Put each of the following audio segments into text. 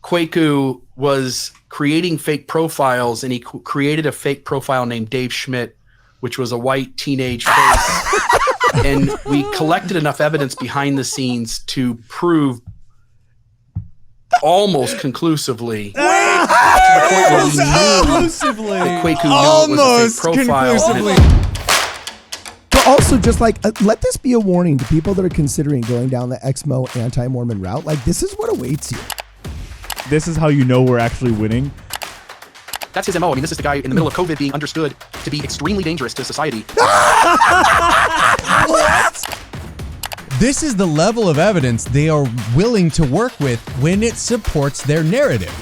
Kwaku was creating fake profiles, and he created a fake profile named Dave Schmidt, which was a white teenage face. And we collected enough evidence behind the scenes to prove almost conclusively that Kwaku knew it was a fake profile. But also, just like, let this be a warning to people that are considering going down the Exmo anti-Mormon route. Like, this is what awaits you. This is how you know we're actually winning. That's his MO. I mean, this is the guy in the middle of COVID being understood to be extremely dangerous to society. What? This is the level of evidence they are willing to work with when it supports their narrative.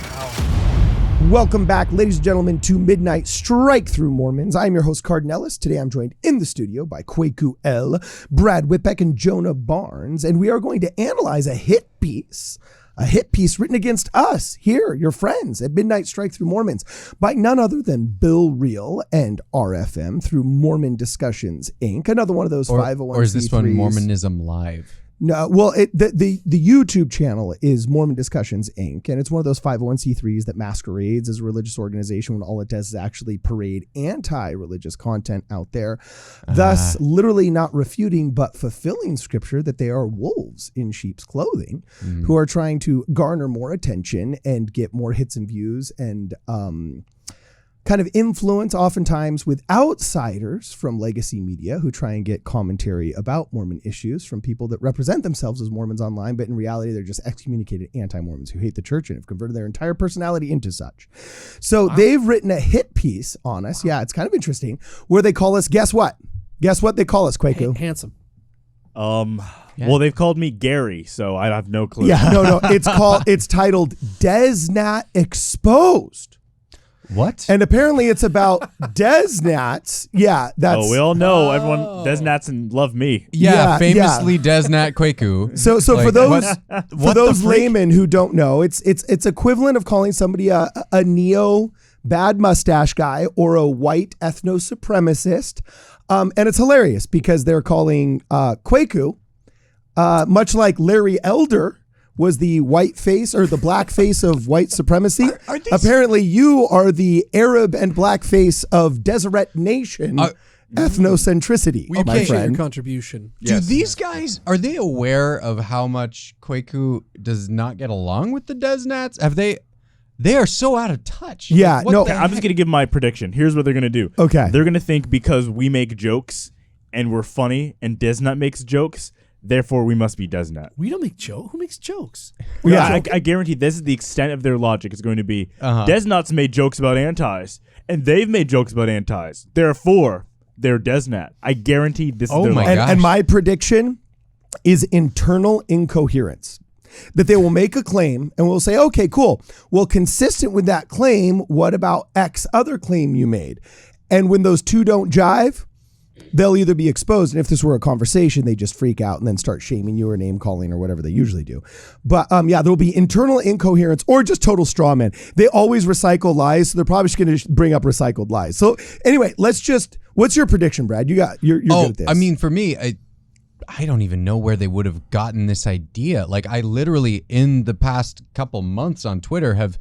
Welcome back, ladies and gentlemen, to Midnight Strike Through Mormons. I'm your host, Cardon Ellis. Today I'm joined in the studio by Kwaku L, Brad Whitbeck, and Jonah Barnes, and we are going to analyze a hit piece written against us here, your friends at Midnight Strike Through Mormons, by none other than Bill Reel and RFM through Mormon Discussions, Inc., another one of those 501c3s. Or is this one Mormonism Live? No, well, the YouTube channel is Mormon Discussions, Inc., and it's one of those 501c3s that masquerades as a religious organization when all it does is actually parade anti-religious content out there, thus literally not refuting but fulfilling scripture that they are wolves in sheep's clothing who are trying to garner more attention and get more hits and views and kind of influence, oftentimes with outsiders from legacy media who try and get commentary about Mormon issues from people that represent themselves as Mormons online, but in reality, they're just excommunicated anti-Mormons who hate the church and have converted their entire personality into such. So they've written a hit piece on us. Yeah, it's kind of interesting, where they call us, guess what? Guess what they call us, Kwaku? Handsome. Well, they've called me Gary, so I have no clue. Yeah, no. It's titled Desnat Exposed. What? And apparently it's about Desnats. Yeah, that's... Oh, we all know everyone, Desnats and love me. Yeah, famously Desnat Kwaku. So like, for those laymen who don't know, it's equivalent of calling somebody a neo bad mustache guy or a white ethno supremacist. And it's hilarious because they're calling Kwaku, much like Larry Elder was the white face or the black face of white supremacy. Apparently you are the Arab and black face of Deseret Nation ethnocentricity, my friend. Your contribution. Do these guys, are they aware of how much Kwaku does not get along with the Desnats? They are so out of touch. Yeah, I'm just going to give my prediction. Here's what they're going to do. Okay. They're going to think because we make jokes and we're funny and Desnat makes jokes, therefore, we must be Desnat. We don't make jokes. Who makes jokes? Yeah, I guarantee this is the extent of their logic. Is going to be Desnats made jokes about antis, and they've made jokes about antis. Therefore, they're Desnat. I guarantee this is their logic. And my prediction is internal incoherence. That they will make a claim and we'll say, okay, cool. Well, consistent with that claim, what about X other claim you made? And when those two don't jive, they'll either be exposed, and if this were a conversation, they just freak out and then start shaming you or name calling or whatever they usually do. But there'll be internal incoherence or just total straw man. They always recycle lies, so they're probably just going to bring up recycled lies. So anyway, what's your prediction, Brad? You're good at this. I mean, for me, I don't even know where they would have gotten this idea. Like, I literally, in the past couple months on Twitter, have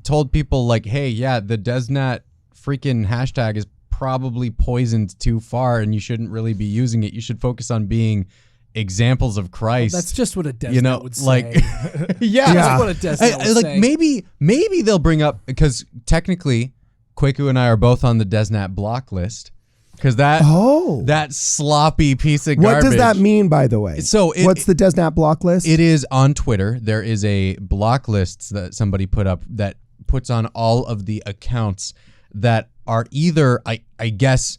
told people like, hey, yeah, the Desnat freaking hashtag is probably poisoned too far and you shouldn't really be using it. You should focus on being examples of Christ. Well, that's just what a Desnat would say. Like, That's what a Desnat would say. Maybe they'll bring up, because technically Kwaku and I are both on the Desnat block list, because that sloppy piece of garbage. What does that mean, by the way? So what's the Desnat block list? It is on Twitter. There is a block list that somebody put up that puts on all of the accounts that are either, I guess,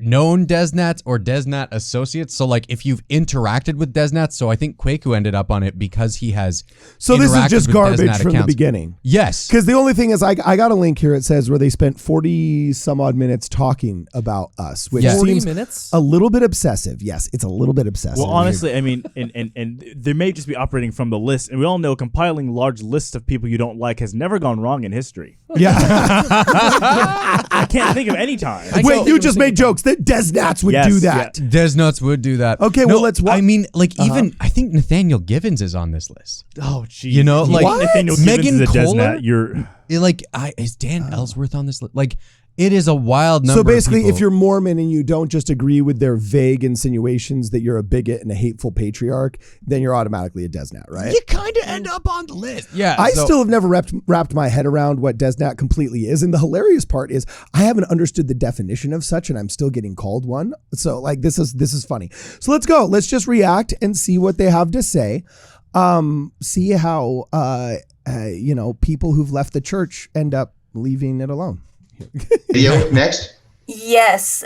known Desnats or Desnat associates. So like if you've interacted with Desnats, so I think Kwaku ended up on it because he has So this is just garbage Desnat from accounts. the beginning. Yes. Because the only thing is I got a link here. It says where they spent 40 some odd minutes talking about us, which seems 40 minutes? a little bit obsessive. Yes, it's a little bit obsessive. Well, honestly, I mean, and they may just be operating from the list. And we all know compiling large lists of people you don't like has never gone wrong in history. Yeah. I can't think of any time. Wait, you just made jokes. that Desnats would Yes, do that. yeah. Desnuts would do that. Okay, No, well, let's I mean, like, even I think Nathaniel Givens is on this list. Oh, geez. You know, like, Nathaniel Givens Megan is a Kohler? Desnat. You're Is Dan Ellsworth on this list? Like, it is a wild number. So basically, of people. if you're Mormon and you don't just agree with their vague insinuations that you're a bigot and a hateful patriarch, then you're automatically a Desnat, right? you kind of end up on the list. Yeah, I still have never wrapped my head around what Desnat completely is. And the hilarious part is I haven't understood the definition of such, and I'm still getting called one. So like this is funny. So let's go. Let's just react and see what they have to say. See how people who've left the church end up leaving it alone. Video next. Yes.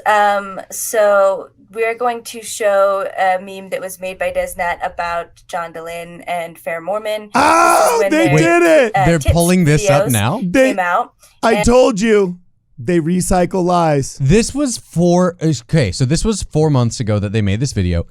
So we're going to show a meme that was made by Desnat about John Dehlin and Fair Mormon. Oh, they did it. They're pulling this up now? Came out. I told you. They recycle lies. This was 4 months ago that they made this video.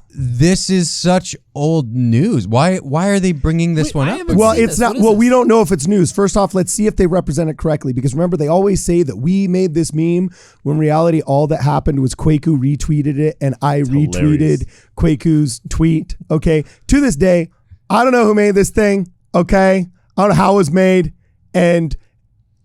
This is such old news. Why are they bringing this one up? Well, it's not. Well, we don't know if it's news. First off, let's see if they represent it correctly. Because remember, they always say that we made this meme when in reality all that happened was Kwaku retweeted it and I retweeted Kwaku's tweet. Okay. To this day, I don't know who made this thing. Okay. I don't know how it was made. And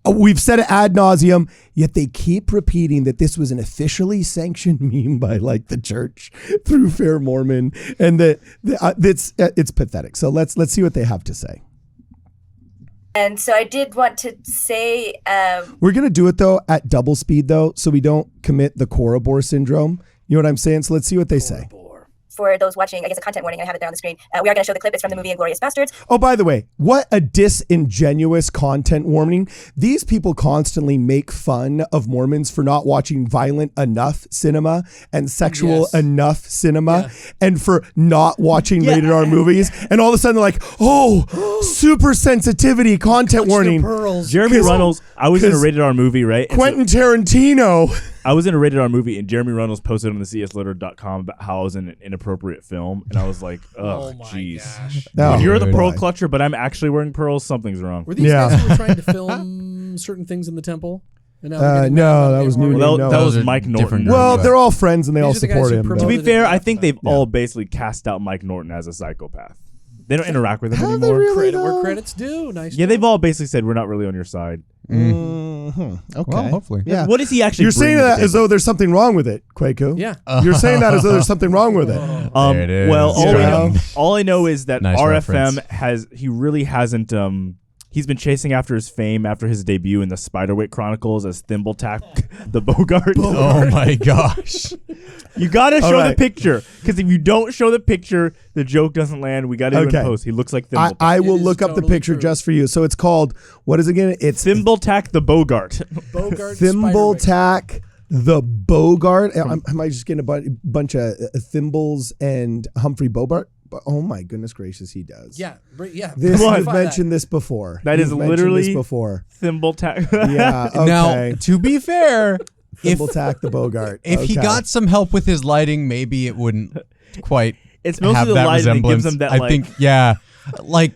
we've said it ad nauseum, yet they keep repeating that this was an officially sanctioned meme by like the church through Fair Mormon, and that it's pathetic. So let's see what they have to say. And so I did want to say, we're gonna do it though at double speed though, so we don't commit the Korobor syndrome. You know what I'm saying? So let's see what they say. for those watching, I guess a content warning, I have it there on the screen. We are going to show the clip. It's from the movie Inglourious Bastards. Oh, by the way, what a disingenuous content warning. These people constantly make fun of Mormons for not watching violent enough cinema and sexual enough cinema and for not watching rated R movies. And all of a sudden they're like, oh, super sensitivity content warning. Jeremy Runnels, I was in a rated R movie, right? Quentin Tarantino. I was in a rated R movie, and Jeremy Runnels posted on the cslitter.com about how I was in an inappropriate film, and I was like, oh, jeez. Oh, you're the pearl clutcher, but I'm actually wearing pearls, something's wrong. Were these guys who were trying to film certain things in the temple? And now no, that was new. Well, that was Mike Norton. Well, they're all friends, and they all support him. To be fair, I think they've all basically cast out Mike Norton as a psychopath. They don't interact with him anymore. Credit where credit's due. Nice. Yeah, they've all basically said we're not really on your side. Okay. Well, hopefully. Yeah. What does he actually? You're saying that as though there's something wrong with it, Kwaku. Yeah. You're saying that as though there's something wrong with it. There it is. Well, all I know is that Nice RFM reference. he really hasn't. He's been chasing after his fame after his debut in the Spiderwick Chronicles as Thimbletack the Bogart. Oh my gosh. You gotta show the picture, because if you don't show the picture, the joke doesn't land. We gotta do it in post. He looks like Thimbletack. I will look up the picture just for you. So it's called, what is it again? It's Thimbletack the Bogart. Thimbletack the Bogart. Am I just getting a bunch of Thimbles and Humphrey Bogart? Oh my goodness gracious, he does. Yeah. This you've mentioned this before. That is literally this before. Thimbletack. Yeah. Okay. Now, to be fair, Thimbletack the Bogart. If he got some help with his lighting, maybe it wouldn't quite It's mostly have the that lighting that resemblance. gives him that, I think, like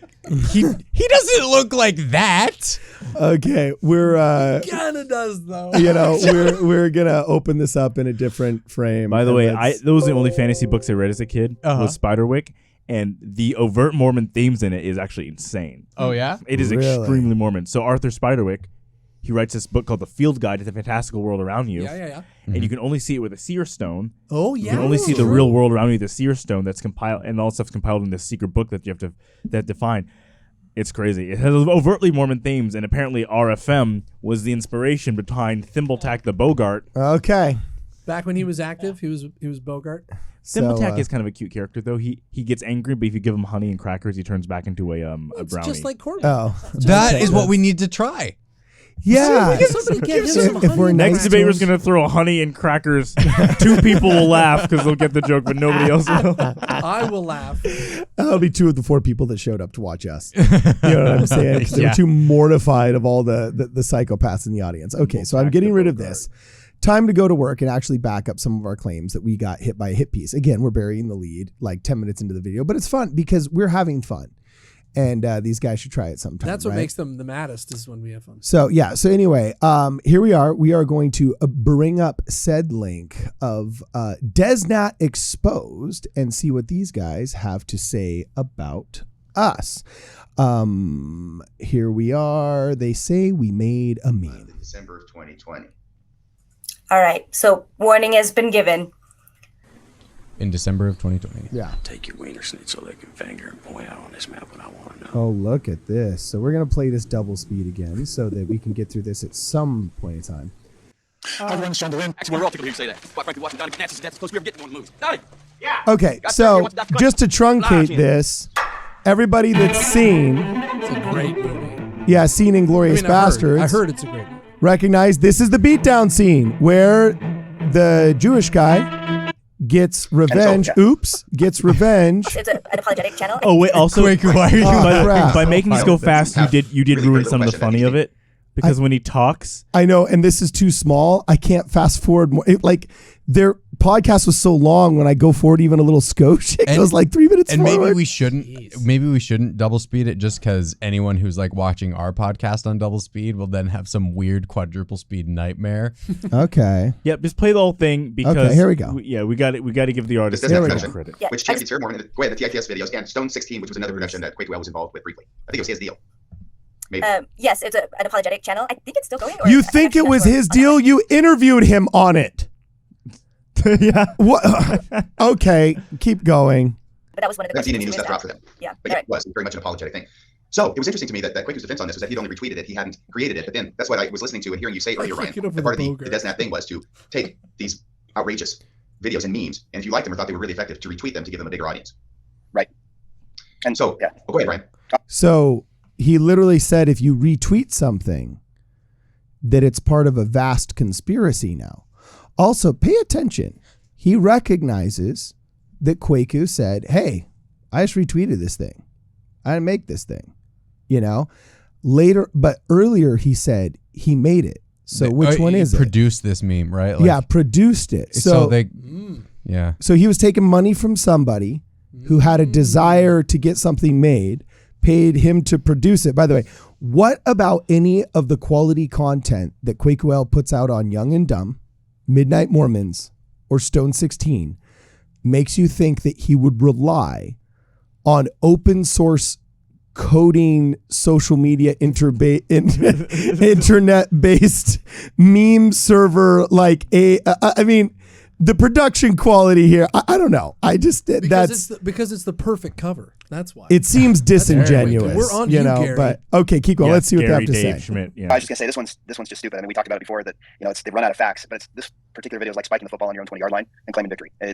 he doesn't look like that. Okay, we're Kinda does though. you know, we're gonna open this up in a different frame. By the way, those are the only fantasy books I read as a kid was Spiderwick, and the overt Mormon themes in it is actually insane. Oh yeah? It is Really? extremely Mormon. So Arthur Spiderwick, he writes this book called The Field Guide to the Fantastical World Around You. Yeah. And you can only see it with a seer stone. Oh, You can only see the real world around you with a seer stone that's compiled, and all stuff's compiled in this secret book that you have to find. It's crazy. It has overtly Mormon themes, and apparently RFM was the inspiration behind Thimbletack the Bogart. Okay. Back when he was active, he was Bogart. Thimbletack is kind of a cute character, though. He gets angry, but if you give him honey and crackers, he turns back into a It's brownie. just like Corbin. Oh, That is what we need to try. yeah. Somebody get him some If we're honey. Next nice debater's to going to throw honey and crackers. 2 people will laugh because they'll get the joke, but nobody else will. I will laugh. That'll be 2 of the 4 people that showed up to watch us. You know what I'm saying? Because they were Yeah. too mortified of all the psychopaths in the audience. Okay, so I'm getting rid of this. Time to go to work and actually back up some of our claims that we got hit by a hit piece. Again, we're burying the lead like 10 minutes into the video, but it's fun because we're having fun. and these guys should try it sometime. That's what right? makes them the maddest is when we have fun. So yeah. So anyway, here we are. We are going to bring up said link of Desnat Exposed and see what these guys have to say about us. Here we are. They say we made a meme. December of 2020. All right. So warning has been given. In December of 2020. Yeah. Take your wiener schnitzel lick and finger and point out on this map what I want to know. Oh, look at this. So we're going to play this double speed again so that we can get through this at some point in time. Hi, everyone. It's John DeLynn. Actually, we're all tickled to hear you say that. Quite frankly, watching Donnie Knapps' death is close. We ever get to one of the movies. Donnie! Yeah! Okay, so just to truncate this, everybody that's seen, It's a great movie. yeah, seen Inglourious Bastards, I heard it's a great movie. recognize this is the beatdown scene where the Jewish guy gets revenge. Gets revenge. It's an apologetic channel. Oh wait, also Kwaku, why are you by making this go fast, you did ruin some of the funny of it because when he talks, I know, and this is too small. I can't fast forward more. Their podcast was so long. When I go forward even a little skosh, it goes like 3 minutes and forward. maybe we shouldn't double speed it just because anyone who's like watching our podcast on double speed will then have some weird quadruple speed nightmare. Okay. yep, just play the whole thing because Okay, here we go. We got it. We got to give the artist Here we some go. credit. Yeah, Which champions here more in the TITS videos, and Stone 16, which was another production that Kwaku was involved with briefly. I think it was his deal. Maybe. Yes, it's an apologetic channel. I think it's still going. You think it was his deal? You interviewed him on it. Yeah. What? Okay, keep going. But that was one of the I haven't seen any questions news we stuff missed drop for out. them. Yeah. But yeah, it was very much an apologetic thing. So it was interesting to me that Kwaku's defense on this was that he'd only retweeted it. He hadn't created it. But then that's what I was listening to and hearing you say earlier, Ryan. Get over That part of the the Desnat thing was to take these outrageous videos and memes, and if you liked them or thought they were really effective, to retweet them to give them a bigger audience. Right. And so, yeah. Go ahead, Ryan. So he literally said if you retweet something, that it's part of a vast conspiracy now. Also, pay attention. He recognizes that Kwaku said, hey, I just retweeted this thing. I didn't make this thing. Later, but earlier he said he made it. So which one is it? Produced this meme, right? Yeah, produced it. So they, yeah. So he was taking money from somebody who had a desire to get something made, paid him to produce it. By the way, what about any of the quality content that Kwaku puts out on Young and Dumb, Midnight Mormons, or Stone 16 makes you think that he would rely on open source coding, social media, internet-based meme server like I mean, the production quality here, I don't know. I just because it's the perfect cover. That's why. It seems disingenuous. We're on you, Gary. But okay, keep going. Let's see what they have to Dave say. Schmidt, yeah. I was just gonna say this one's just stupid. I mean, we talked about it before that they've run out of facts, but this particular video is like spiking the football on your own 20-yard line and claiming victory. They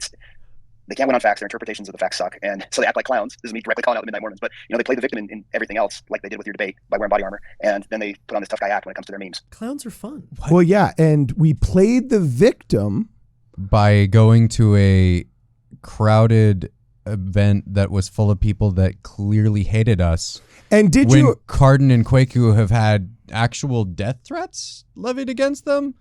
can't win on facts. Their interpretations of the facts suck, and so they act like clowns. This is me directly calling out the Midnight Mormons, but they play the victim in everything else, like they did with your debate by wearing body armor, and then they put on this tough guy act when it comes to their memes. Clowns are fun. Well, yeah, and we played the victim by going to a crowded event that was full of people that clearly hated us. And did when you Cardon and Kwaku have had actual death threats levied against them?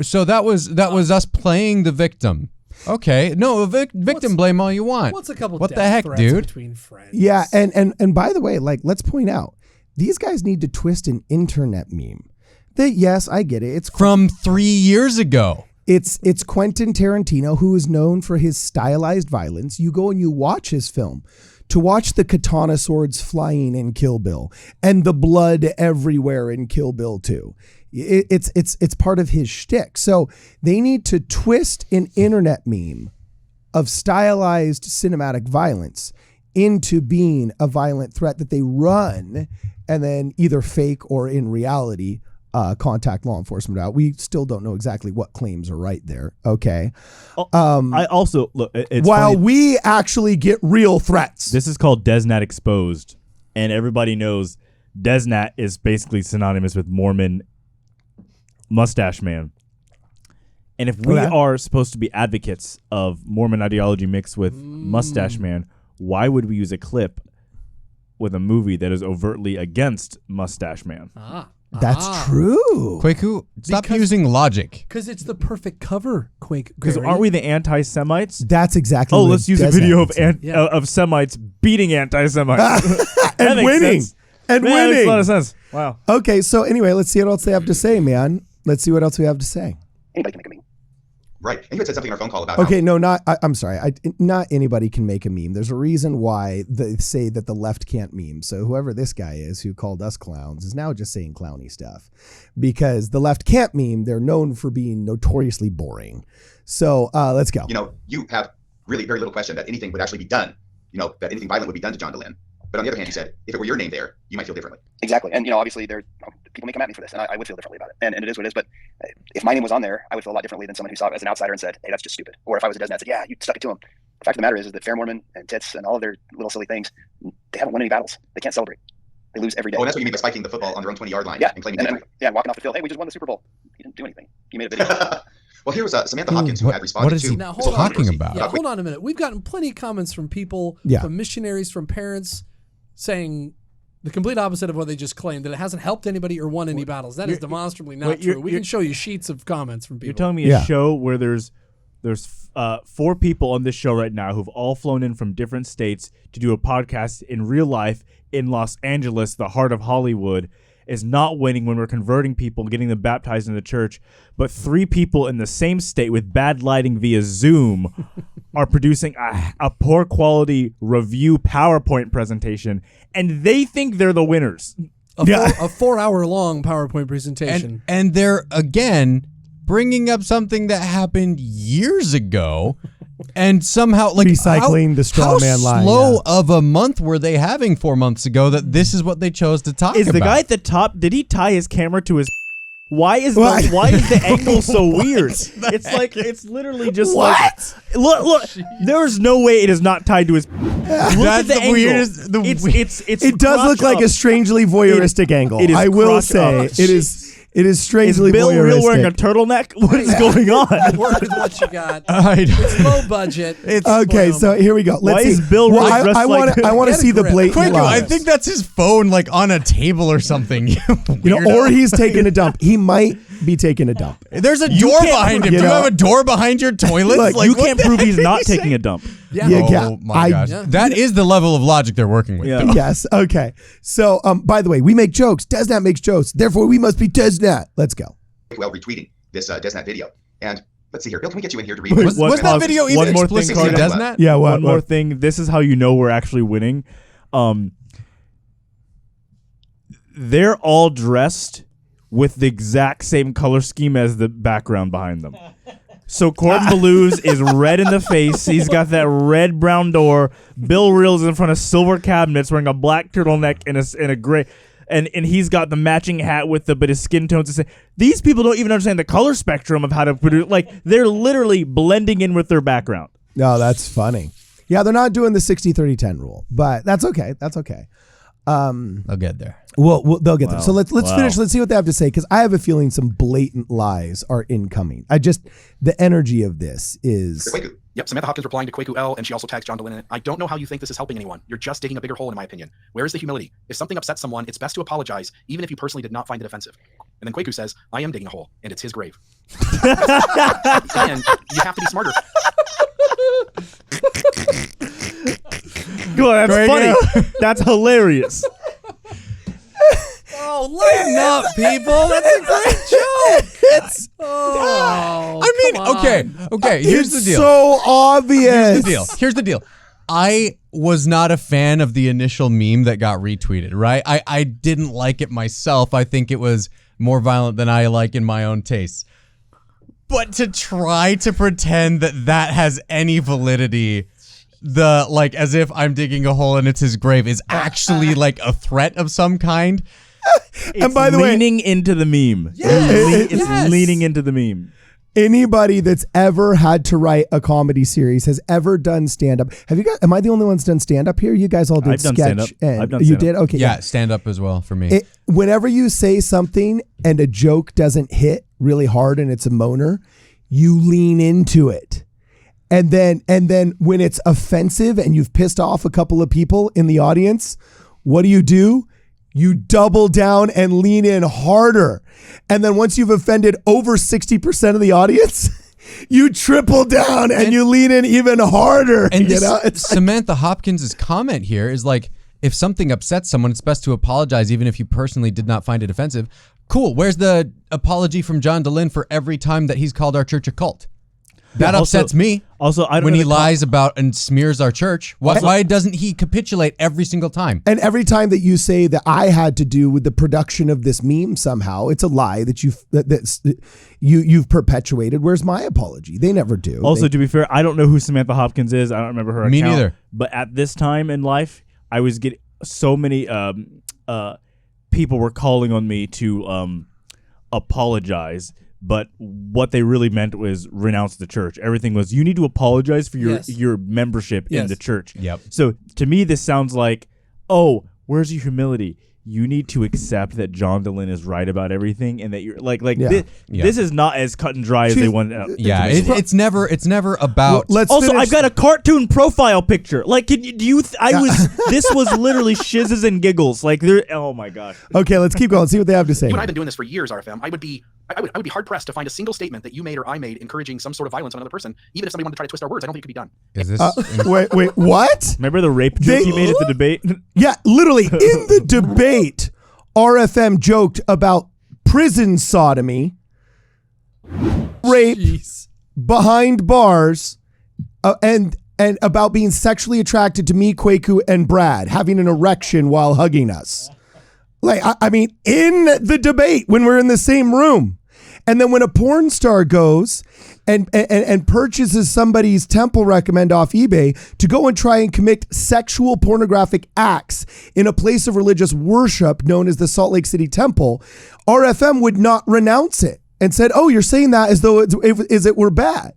So that was us playing the victim. Okay, no, victim blame all you want. What's a couple? What death the heck, threats dude? Between friends. Yeah, and by the way, let's point out, these guys need to twist an internet meme. That yes, I get it. It's from 3 years ago. It's Quentin Tarantino, who is known for his stylized violence. You go and you watch his film to watch the katana swords flying in Kill Bill and the blood everywhere in Kill Bill 2. It's part of his shtick. So they need to twist an internet meme of stylized cinematic violence into being a violent threat that they run and then either fake or in reality contact law enforcement out. We still don't know exactly what claims are right there. Okay. I also look. It's while funny. we actually get real threats. This is called Desnat Exposed, and everybody knows Desnat is basically synonymous with Mormon mustache man. And if we are supposed to be advocates of Mormon ideology mixed with mustache man, why would we use a clip with a movie that is overtly against mustache man? That's true. Kwaku, stop Because- using logic. Because it's the perfect cover, Quake. Because Gary. aren't we the anti-Semites? That's exactly. Oh, what let's use a Desnet video would say. of Semites beating anti-Semites. That and makes winning. sense. And Yeah, that makes a lot of winning. sense. Wow. Okay, so anyway, let's see what else they have to say, man. Let's see what else we have to say. Anybody can make a meme. Right. And you had said something in our phone call about Okay, no, not. I'm sorry. Not anybody can make a meme. There's a reason why they say that the left can't meme. So whoever this guy is who called us clowns is now just saying clowny stuff, because the left can't meme. They're known for being notoriously boring. So let's go. You have really very little question that anything would actually be done. That anything violent would be done to John DeLynn. But on the other hand, you said if it were your name there, you might feel differently. Exactly. And, obviously people may come at me for this, and I would feel differently about it. And it is what it is. But if my name was on there, I would feel a lot differently than someone who saw it as an outsider and said, hey, that's just stupid. Or if I was a Desnet and said, yeah, you stuck it to him. The fact of the matter is that Fair Mormon and Tits and all of their little silly things, they haven't won any battles. They can't celebrate. They lose every day. Oh, and that's what you mean by spiking the football on their own 20-yard line and claiming and victory. walking off the field. Hey, we just won the Super Bowl. You didn't do anything. You made a video. Well, here was Samantha Hopkins who had responded what is to he Now, this hold whole on. talking controversy about? Yeah, Quick. hold on a minute. We've gotten plenty of comments from people, from missionaries, from parents, saying the complete opposite of what they just claimed, that it hasn't helped anybody or won any battles. That is demonstrably not true. We can show you sheets of comments from people. You're telling me a show where there's 4 people on this show right now who've all flown in from different states to do a podcast in real life in Los Angeles, the heart of Hollywood, is not winning when we're converting people, getting them baptized in the church, but 3 people in the same state with bad lighting via Zoom are producing a poor quality review PowerPoint presentation, and they think they're the winners. A 4-hour-long PowerPoint presentation. And they're, again, bringing up something that happened years ago, and somehow recycling the straw man line. How slow of a month were they having 4 months ago that this is what they chose to talk about? Is the guy at the top, did he tie his camera to his... Why is the angle so weird? It's literally just look. There's no way it is not tied to his. Look at the angle. weirdest. It does look like a strangely voyeuristic angle. it is I will crotch say up. it is strangely Is Bill voyeuristic. Real wearing a turtleneck? What is going on? Work with what you got. I don't- It's low budget. Okay, so here we go. Let's Why see. is Bill Well, really dressed I like- want to Get a see the grip. blatant Kwaku, I lies. think that's his phone, on a table or something. or he's taking a dump. He might be taking a dump. There's a door behind him. you Do you know- have a door behind your toilet? Look, You what can't the prove heck he's are not you taking saying? a dump. Yeah. Oh my gosh. Yeah. That is the level of logic they're working with. Yeah. Yes. Okay. So, by the way, we make jokes. Desnet makes jokes. Therefore, we must be Desnet. Let's go. Well, retweeting this Desnet video. And let's see here. Bill, can we get you in here to read? Was that video One even more thing, explicitly Cardon. Desnet? Yeah. One more thing. This is how you know we're actually winning. They're all dressed with the exact same color scheme as the background behind them. So Cordon Blues is red in the face. He's got that red brown door. Bill Reel's in front of silver cabinets wearing a black turtleneck and a gray. And he's got the matching hat but his skin tone's the same. These people don't even understand the color spectrum of how to produce. They're literally blending in with their background. No, that's funny. Yeah, they're not doing the 60-30-10 rule, but that's okay. That's okay. I'll get there. Well, they'll get there. So let's Wow. finish. Let's see what they have to say, because I have a feeling some blatant lies are incoming. The energy of this is. Kwaku. Yep, Samantha Hopkins replying to Kwaku L, and she also tags John DeLynn in it. I don't know how you think this is helping anyone. You're just digging a bigger hole, in my opinion. Where is the humility? If something upsets someone, it's best to apologize, even if you personally did not find it offensive. And then Kwaku says, I am digging a hole, and it's his grave. And you have to be smarter. Go on, that's funny. That's hilarious. Oh, lighten up, people. That's a great joke. Okay. Here's the It's deal. so obvious. Here's the deal. I was not a fan of the initial meme that got retweeted, right? I didn't like it myself. I think it was more violent than I like in my own tastes. But to try to pretend that has any validity, as if I'm digging a hole and it's his grave, is actually a threat of some kind. And by the way, leaning into the meme. Yes. It's leaning into the meme. anybody that's ever had to write a comedy series has ever done stand up. Have you guys? Am I the only one that's done stand up here? You guys all did I've done sketch. stand-up. And I've done you stand-up. did? Okay. Yeah, stand up as well for me. Whenever you say something and a joke doesn't hit really hard and it's a moaner, you lean into it. And then when it's offensive and you've pissed off a couple of people in the audience, what do? you double down and lean in harder. And then once you've offended over 60% of the audience, you triple down and you lean in even harder. And Samantha Hopkins' comment here is like, if something upsets someone, it's best to apologize even if you personally did not find it offensive. Cool. Where's the apology from John DeLynn for every time that he's called our church a cult? That upsets me. Also, I don't when know he lies about and smears our church. Why doesn't he capitulate every single time? And every time that you say that I had to do with the production of this meme somehow, it's a lie that you've perpetuated. Where's my apology? They never do. Also, to be fair, I don't know who Samantha Hopkins is. I don't remember her account. Me neither. But at this time in life, I was getting so many people were calling on me to apologize. But what they really meant was renounce the church. Everything was, you need to apologize for your membership in the church. Yep. So to me, this sounds like, oh, where's your humility? You need to accept that John DeLynn is right about everything, and that you're this is not as cut and dry as they want. It's never about. I've got a cartoon profile picture. Like, this was literally shizzes and giggles. Like, oh my gosh. Okay, let's keep going. See what they have to say. You and I have been doing this for years, RFM. I would be hard pressed to find a single statement that you made or I made encouraging some sort of violence on another person, even if somebody wanted to try to twist our words. I don't think it could be done. Is this? Wait, what? Remember the rape joke you made at the debate? Yeah, literally in the debate. RFM joked about prison sodomy, rape behind bars, and about being sexually attracted to me, Kwaku, and Brad, having an erection while hugging us. Like, I mean, in the debate when we're in the same room. And then when a porn star goes and purchases somebody's temple recommend off eBay to go and try and commit sexual pornographic acts in a place of religious worship known as the Salt Lake City Temple, RFM would not renounce it and said, oh, you're saying that as though it were bad.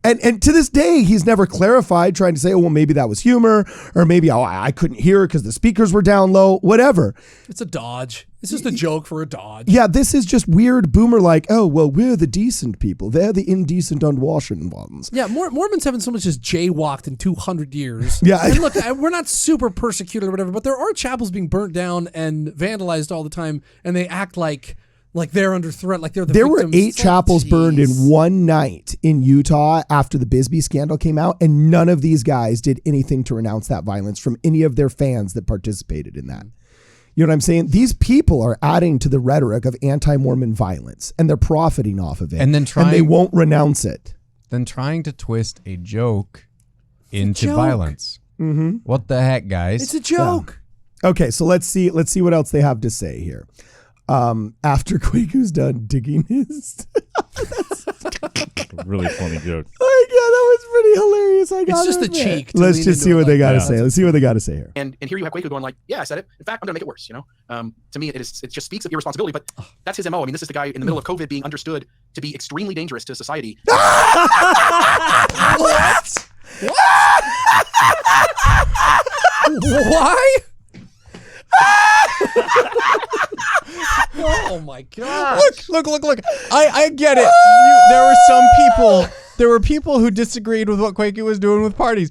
And to this day, he's never clarified, trying to say, oh, well, maybe that was humor, or maybe I couldn't hear it because the speakers were down low, whatever. It's a dodge. It's just a joke for a dodge. Yeah, this is just weird boomer like, oh, well, we're the decent people. They're the indecent, unwashing ones. Yeah, Mormons haven't so much as jaywalked in 200 years. Yeah. And look, we're not super persecuted or whatever, but there are chapels being burnt down and vandalized all the time, and they act like they're under threat, like they're the victims. There were 8 chapels burned in one night in Utah after the Bisbee scandal came out, and none of these guys did anything to renounce that violence from any of their fans that participated in that. You know what I'm saying? These people are adding to the rhetoric of anti-Mormon violence, and they're profiting off of it, and they won't renounce it. Then trying to twist a joke into violence. Mm-hmm. What the heck, guys? It's a joke. Yeah. Okay, so let's see what else they have to say here. After Kwaku's done digging his really funny joke. Oh yeah, that was pretty hilarious. It's just the cheek. Let's just see what they got to say. Let's see what they got to say here. And here you have Kwaku going like, yeah, I said it. In fact, I'm gonna make it worse. You know, to me, it just speaks of irresponsibility. But that's his MO. I mean, this is the guy in the middle of COVID being understood to be extremely dangerous to society. What? Why? Oh my god! Look! I get it. There were people who disagreed with what Kwaku was doing with parties,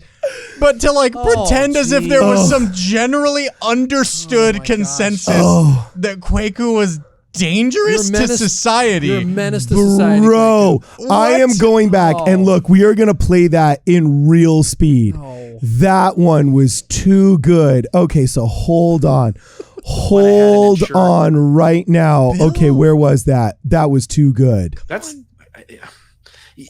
but to pretend as if there was some generally understood consensus that Kwaku was dangerous to society. You're a menace to society, bro. I am going back and look. We are gonna play that in real speed. That one was too good. Okay, so hold on. Hold on right now. Bill. Okay, where was that? That was too good. That's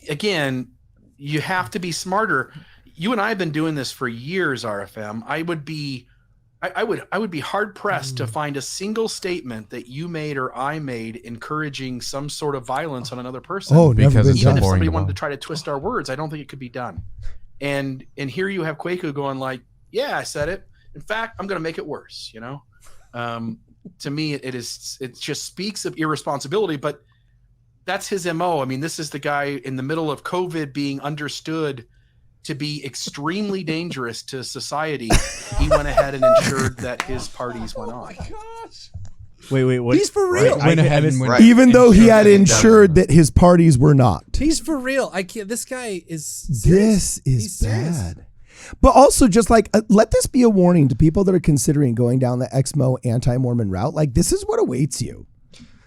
again, you have to be smarter. You and I have been doing this for years, RFM. I would be hard pressed to find a single statement that you made or I made encouraging some sort of violence on another person. Oh, because even if somebody wanted to try to twist our words, I don't think it could be done. And here you have Kwaku going like, yeah, I said it. In fact, I'm going to make it worse. You know, to me, it just speaks of irresponsibility, but that's his MO. I mean, this is the guy in the middle of COVID being understood to be extremely dangerous to society. He went ahead and ensured that his parties went on. Oh my gosh. Wait, what? He's for real. Even though he had ensured that his parties were not. He's for real. I can't. This guy is. This is bad. But also just like, let this be a warning to people that are considering going down the Exmo anti-Mormon route. Like, this is what awaits you.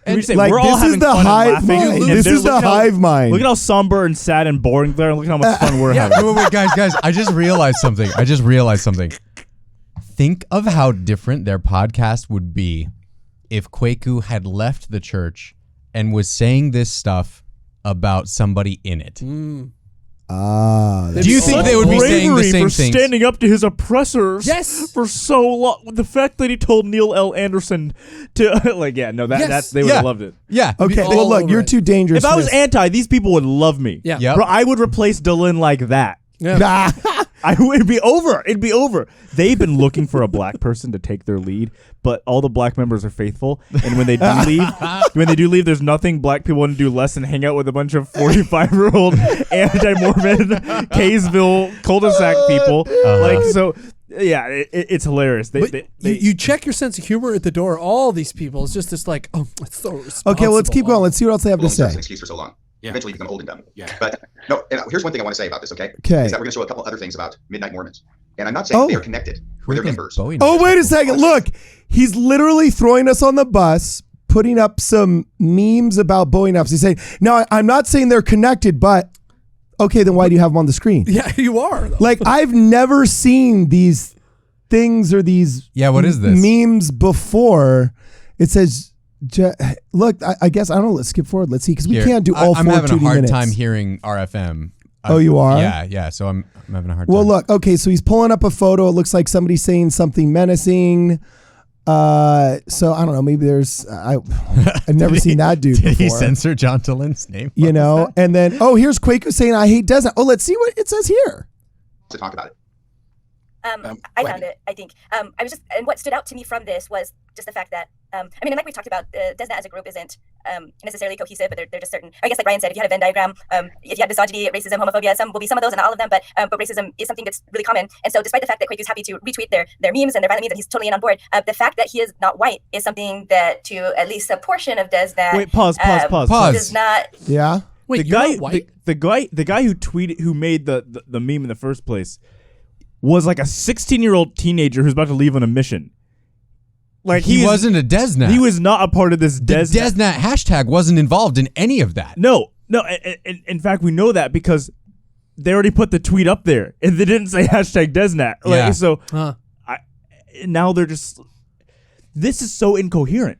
And like, we're all this is the hive mind. This is the hive mind. Look at how somber and sad and boring they're, and look at how much fun we're having. Wait, guys, I just realized something. Think of how different their podcast would be if Kwaku had left the church and was saying this stuff about somebody in it. Do you think they would be saying the same thing? Standing up to his oppressors, yes, for so long. The fact that he told Neil L. Anderson to they would have loved it. Yeah. Okay. Well, look, you're too dangerous. If I was anti, these people would love me. Yeah. Yep. Bro, I would replace Dylan like that. Yeah. It'd be over. It'd be over. They've been looking for a black person to take their lead, but all the black members are faithful. And when they do leave, there's nothing black people want to do less than hang out with a bunch of 45-year-old anti-Mormon Kaysville cul-de-sac people. Yeah, it's hilarious. You check your sense of humor at the door. All these people, it's just this like, oh, it's so responsible. Okay, well, let's keep going. Let's see what else they have to say. An excuse for so long. Yeah. Eventually you become old and dumb. Yeah. But no, and here's one thing I want to say about this, okay? Okay. Is that we're going to show a couple other things about Midnight Mormons. And I'm not saying they are connected. We're their members. Oh, wait a second. Look, he's literally throwing us on the bus, putting up some memes about Bowie nuts. He's saying, no, I'm not saying they're connected, but okay, then why do you have them on the screen? Yeah, you are. Though. Like, I've never seen these things or these what is this? Memes before. It says, look, I guess, I don't know, let's skip forward. Let's see, because we can't do all 4 2D minutes. I'm having a hard time hearing RFM. Oh, you are? Yeah, so I'm having a hard time. Well, look, okay, so he's pulling up a photo. It looks like somebody's saying something menacing. So I don't know, maybe there's, I've never seen that dude before. Did he censor John Delin's name? You know, and then, here's Kwaku saying, I hate Desert. Oh, let's see what it says here. To talk about it. I found it, I think. And what stood out to me from this was just the fact that, and like we talked about, Desnet as a group isn't necessarily cohesive, but they're just certain. I guess like Ryan said, if you had a Venn diagram, if you had misogyny, racism, homophobia, some will be some of those and not all of them, but racism is something that's really common. And so despite the fact that Kwaku's happy to retweet their memes and their violent memes, and he's totally in on board, the fact that he is not white is something that to at least a portion of Desnet. Wait, pause. Does not. Yeah. Wait, the guy who made the meme in the first place was like a 16-year-old teenager who's about to leave on a mission. Like he wasn't a Desnet. He was not a part of this Desnet. The Desnet hashtag wasn't involved in any of that. No. In fact, we know that because they already put the tweet up there and they didn't say hashtag Desnet. Like, so now they're just. This is so incoherent.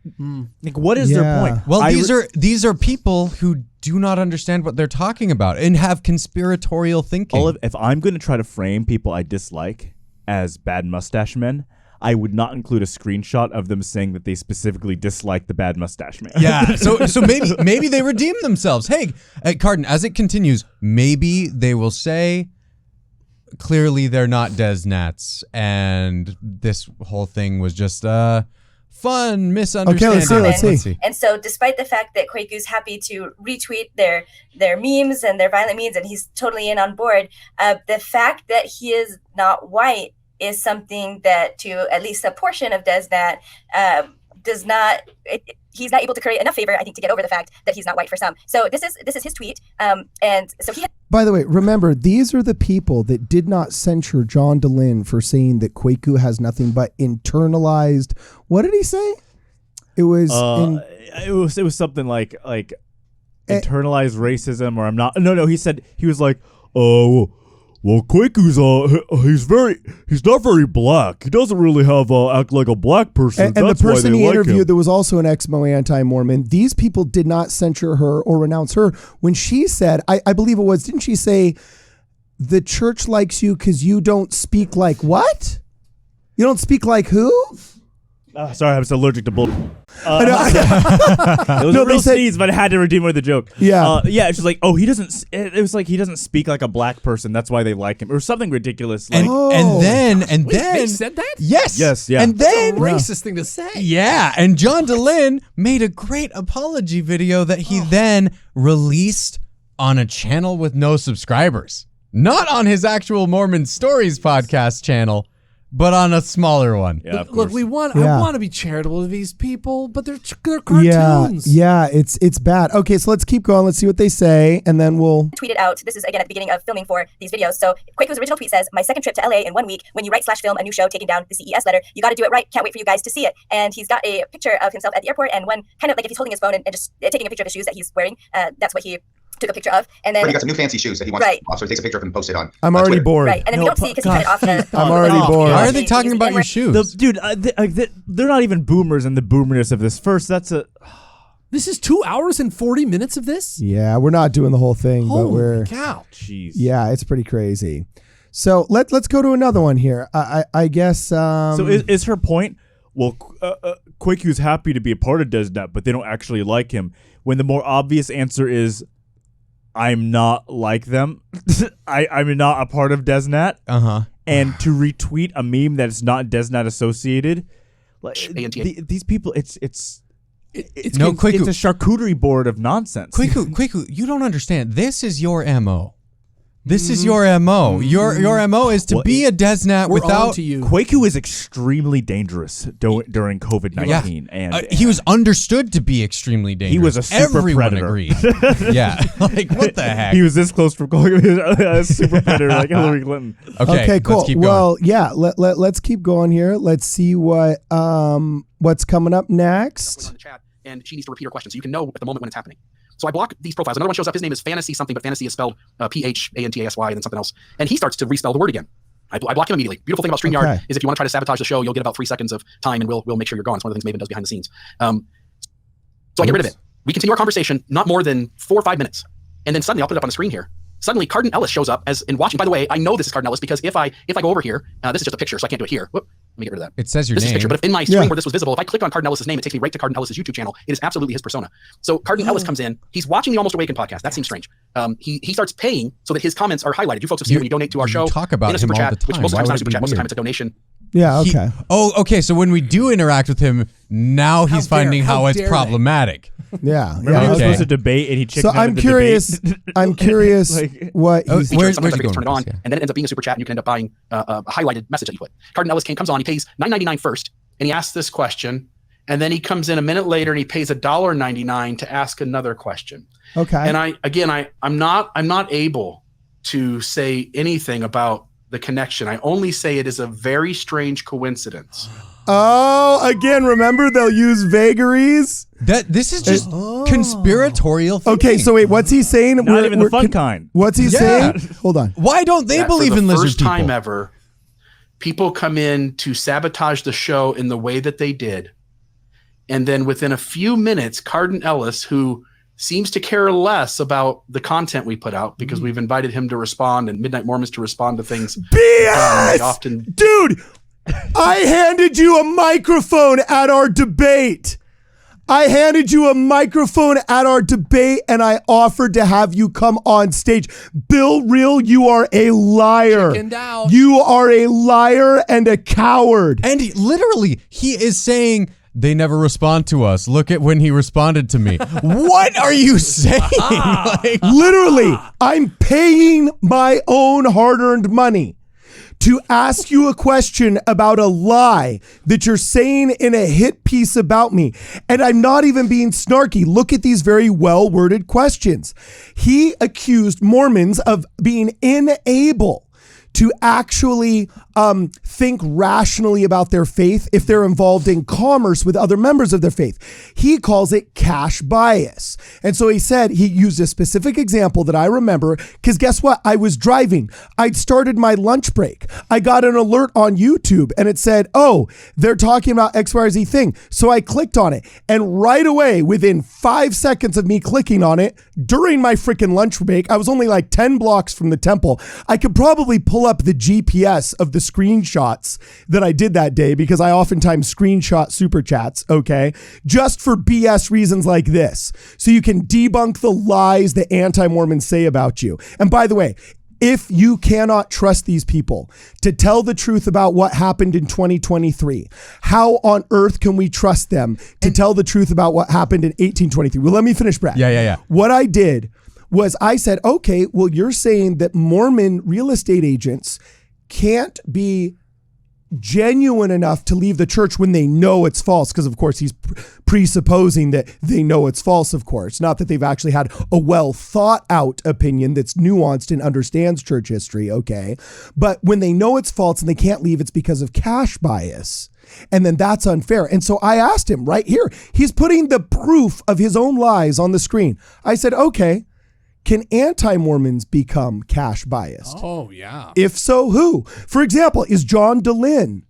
Like, what is their point? Well, these are people who do not understand what they're talking about and have conspiratorial thinking. If I'm going to try to frame people I dislike as bad mustache men, I would not include a screenshot of them saying that they specifically dislike the bad mustache man. Yeah. So maybe they redeem themselves. Hey, Cardon, as it continues, maybe they will say, clearly they're not Desnats, and this whole thing was just fun misunderstanding. Okay, let's see. And so despite the fact that Kwaku's happy to retweet their memes and their violent memes, and he's totally in on board, the fact that he is not white is something that to at least a portion of Desnet does not. He's not able to create enough favor, I think, to get over the fact that he's not white for some. So this is his tweet, and so he. By the way, remember, these are the people that did not censure John Delin for saying that Kwaku has nothing but internalized. What did he say? It was. It was something like internalized racism, or I'm not. No. He was like, oh. Well, Kwaku's he's not very black. He doesn't really have act like a black person. And the person he interviewed that was also an Exmo anti-Mormon, these people did not censure her or renounce her when she said, I believe it was, didn't she say, the church likes you because you don't speak like what? You don't speak like who? Sorry, I was allergic to bull. It was a real sneeze, but I had to redeem with the joke. Yeah. It's just like, he doesn't. It was like he doesn't speak like a black person. That's why they like him, or something ridiculous. Like, and then they said that? Yes, yeah. And then racist thing to say. Yeah, and John Delin made a great apology video that he then released on a channel with no subscribers, not on his actual Mormon Stories podcast channel. but on a smaller one. Yeah, Look, I want to be charitable to these people, but they're cartoons. Yeah, it's bad. Okay, so let's keep going. Let's see what they say, and then we'll tweet it out. This is again at the beginning of filming for these videos. So Kwaku's original tweet says, "My second trip to LA in 1 week. When you write/film a new show taking down the CES letter, you got to do it right. Can't wait for you guys to see it." And he's got a picture of himself at the airport, and one kind of like if he's holding his phone and just taking a picture of the shoes that he's wearing. That's what he took a picture of, and then he got some new fancy shoes that he wants. So he takes a picture of and posts it on. I'm already bored. Right, and then we don't see because he cut it off. I'm already bored. Why are they talking about your shoes, dude? They're not even boomers in the boomerness of this. First, This is 2 hours and 40 minutes of this. Yeah, we're not doing the whole thing, but we're. Cow. Jeez. Yeah, it's pretty crazy. So let's go to another one here. I guess. So is her point? Well, Kwaku's happy to be a part of DesNet, but they don't actually like him. When the more obvious answer is, I'm not like them. I'm not a part of DesNet. And to retweet a meme that is not DesNet associated, like these people, it's Kwaku. It's a charcuterie board of nonsense. Kwaku, you don't understand. This is your MO. This is your MO. Your MO is to be a DesNet without Kwaku is extremely dangerous during COVID-19, and he was understood to be extremely dangerous. He was a super Everyone predator. Agreed. Yeah, like what the heck? He was this close from calling him a super predator like Hillary Clinton. Okay, cool. Let's keep going. Well, yeah, let's keep going here. Let's see what's coming up next. On the chat, and she needs to repeat her question, so you can know at the moment when it's happening. So I block these profiles. Another one shows up. His name is Fantasy something, but Fantasy is spelled P-H-A-N-T-A-S-Y and then something else. And he starts to respell the word again. I block him immediately. Beautiful thing about StreamYard is if you want to try to sabotage the show, you'll get about 3 seconds of time, and we'll make sure you're gone. It's one of the things Maven does behind the scenes. So I get rid of it. We continue our conversation, not more than 4 or 5 minutes. And then suddenly, I'll put it up on the screen here. Suddenly, Cardon Ellis shows up in watching. By the way, I know this is Cardon Ellis because if I go over here, this is just a picture, so I can't do it here. Whoop, let me get rid of that. It says your this name. Is a picture, but if in my screen where this was visible, if I click on Cardon Ellis' name, it takes me right to Cardon Ellis' YouTube channel. It is absolutely his persona. So Cardon Ellis comes in. He's watching the Almost Awakened podcast. That seems strange. He starts paying so that his comments are highlighted. You folks have seen when you donate to our show. Talk about in a him super all chat, the time. which most of the time is not a super chat. Most of the Weird. time it's a donation. Yeah. Okay. Okay. So when we do interact with him, now he's finding how it's problematic. Yeah. Remember he was supposed to debate and he chickened out I'm of the curious. debate? I'm curious what he's. Sometimes I turn it on, and then it ends up being a super chat, and you can end up buying a highlighted message that you put. Cardon Ellis comes on, he pays $9.99 first, and he asks this question, and then he comes in a minute later and he pays $1.99 to ask another question. Okay. And I'm not able to say anything about the connection. I only say it is a very strange coincidence. Oh, again, remember they'll use vagaries? This is just conspiratorial thinking. Okay, so wait, what's he saying? Not even the fun kind. What's he saying? Hold on. Why don't they believe in lizard first people? time ever, people come in to sabotage the show in the way that they did. And then within a few minutes, Cardon Ellis, who seems to care less about the content we put out because we've invited him to respond and Midnight Mormons to respond to things. BS! Dude, I handed you a microphone at our debate. And I offered to have you come on stage. Bill Reel, you are a liar. Chickened out. You are a liar and a coward. And he is saying, they never respond to us. Look at when he responded to me. What are you saying? Literally, I'm paying my own hard-earned money to ask you a question about a lie that you're saying in a hit piece about me. And I'm not even being snarky. Look at these very well-worded questions. He accused Mormons of being unable to actually think rationally about their faith if they're involved in commerce with other members of their faith. He calls it cash bias. And so he said, he used a specific example that I remember, because guess what? I was driving. I'd started my lunch break. I got an alert on YouTube and it said, oh, they're talking about X, Y, or Z thing. So I clicked on it. And right away, within 5 seconds of me clicking on it, during my freaking lunch break, I was only like 10 blocks from the temple. I could probably pull up the GPS of the screenshots that I did that day, because I oftentimes screenshot super chats, okay, just for BS reasons like this. So you can debunk the lies that anti-Mormons say about you. And by the way, if you cannot trust these people to tell the truth about what happened in 2023, how on earth can we trust them to tell the truth about what happened in 1823? Well, let me finish, Brad. Yeah. What I did was I said, okay, well, you're saying that Mormon real estate agents can't be genuine enough to leave the church when they know it's false, because of course he's presupposing that they know it's false, of course, not that they've actually had a well thought out opinion that's nuanced and understands church history, okay? But when they know it's false and they can't leave, it's because of cash bias. And then that's unfair. And so I asked him right here, he's putting the proof of his own lies on the screen. I said, okay, can anti-Mormons become cash biased? Oh, yeah. If so, who? For example, is John DeLynn